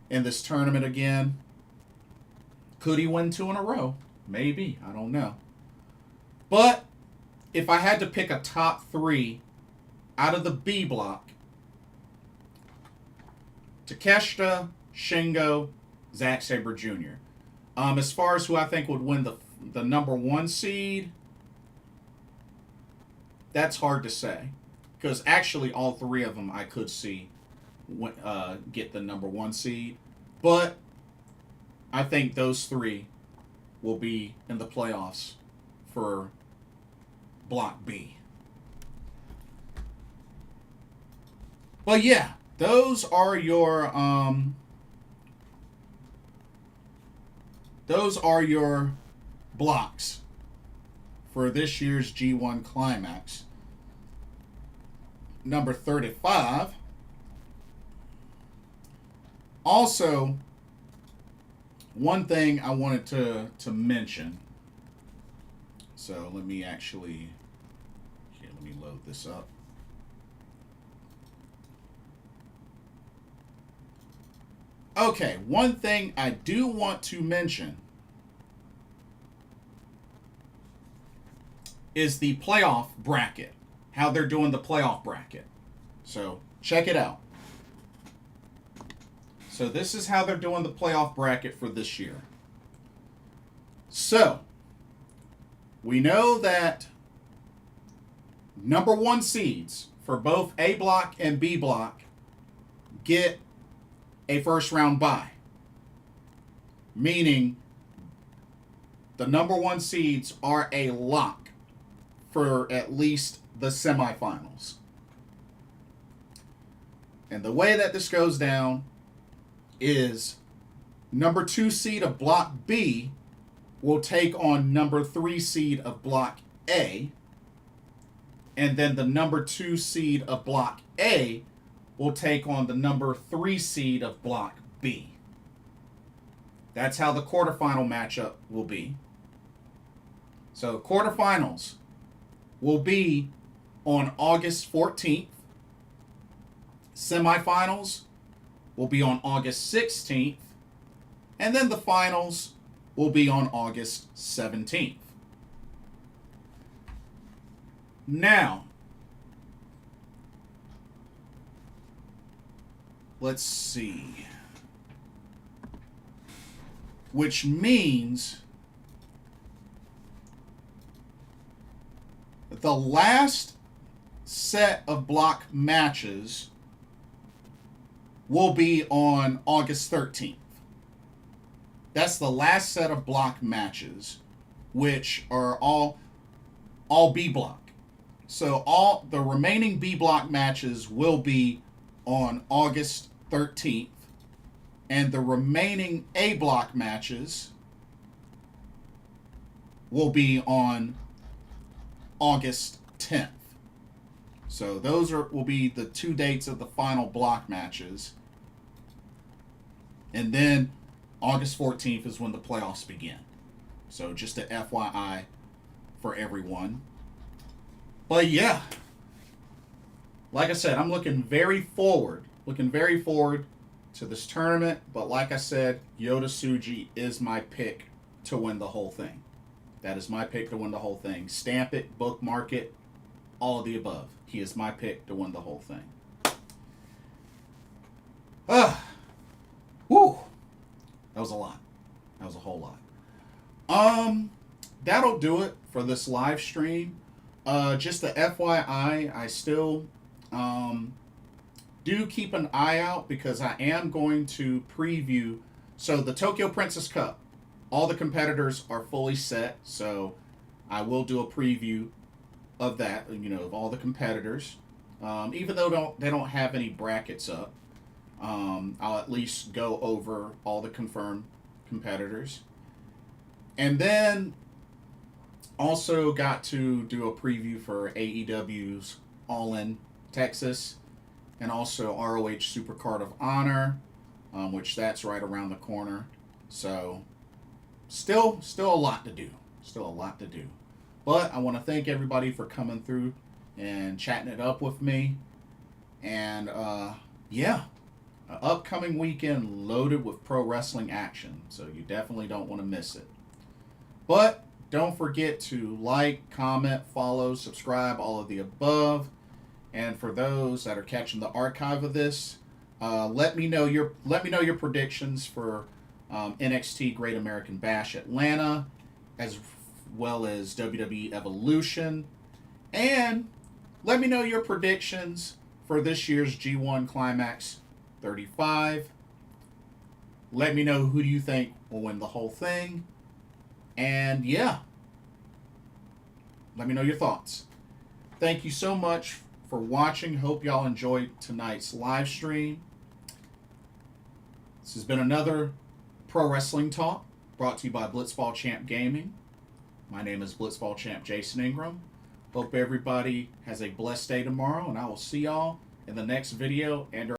in this tournament again. Could he win 2 in a row? Maybe. I don't know. But if I had to pick a top 3 out of the B block, Takeshita, Shingo, Zack Sabre Jr. As far as who I think would win the number 1 seed, that's hard to say. Because actually all 3 of them I could see get the number 1 seed. But I think those 3 will be in the playoffs for Block B. But yeah, those are your blocks for this year's G1 Climax. Number 35. Also, one thing I wanted to mention. So let me actually, here, let me load this up. Okay, one thing I do want to mention is the playoff bracket, how they're doing the playoff bracket. So check it out. So this is how they're doing the playoff bracket for this year. So we know that number 1 seeds for both A block and B block get a first round bye, meaning the number 1 seeds are a lock for at least the semifinals. And the way that this goes down is number 2 seed of Block B will take on number 3 seed of Block A, and then the number 2 seed of Block A will take on the number 3 seed of Block B. That's how the quarterfinal matchup will be. So quarterfinals will be on August 14th. Semifinals will be on August 16th. And then the finals will be on August 17th. Now, let's see. Which means the last set of block matches will be on August 13th. That's the last set of block matches, which are all B block. So all the remaining B block matches will be on August 13th, and the remaining A block matches will be on August 10th. So those will be the 2 dates of the final block matches. And then August 14th is when the playoffs begin. So just a FYI for everyone. But yeah, like I said, I'm looking very forward to this tournament. But like I said, Yota Tsuji is my pick to win the whole thing. That is my pick to win the whole thing. Stamp it, bookmark it, all of the above. He is my pick to win the whole thing. Woo! That was a lot. That was a whole lot. That'll do it for this live stream. Just a FYI, I still do keep an eye out because I am going to preview. So the Tokyo Princess Cup, all the competitors are fully set. So I will do a preview of that, of all the competitors. Even though they don't have any brackets up, I'll at least go over all the confirmed competitors. And then also got to do a preview for AEW's All In Texas, and also ROH Supercard of Honor, which that's right around the corner. So still a lot to do. Still a lot to do. But I want to thank everybody for coming through and chatting it up with me. And yeah, an upcoming weekend loaded with pro wrestling action. So you definitely don't want to miss it. But don't forget to like, comment, follow, subscribe, all of the above. And for those that are catching the archive of this, let me know your predictions for NXT Great American Bash Atlanta, as well as WWE Evolution, and let me know your predictions for this year's G1 Climax 35. Let me know who do you think will win the whole thing. And yeah, let me know your thoughts. Thank you so much for watching. Hope y'all enjoyed tonight's live stream. This has been another Pro Wrestling Talk brought to you by Blitzball Champ Gaming. My name is Blitzball Champ Jason Ingram. Hope everybody has a blessed day tomorrow, and I will see y'all in the next video and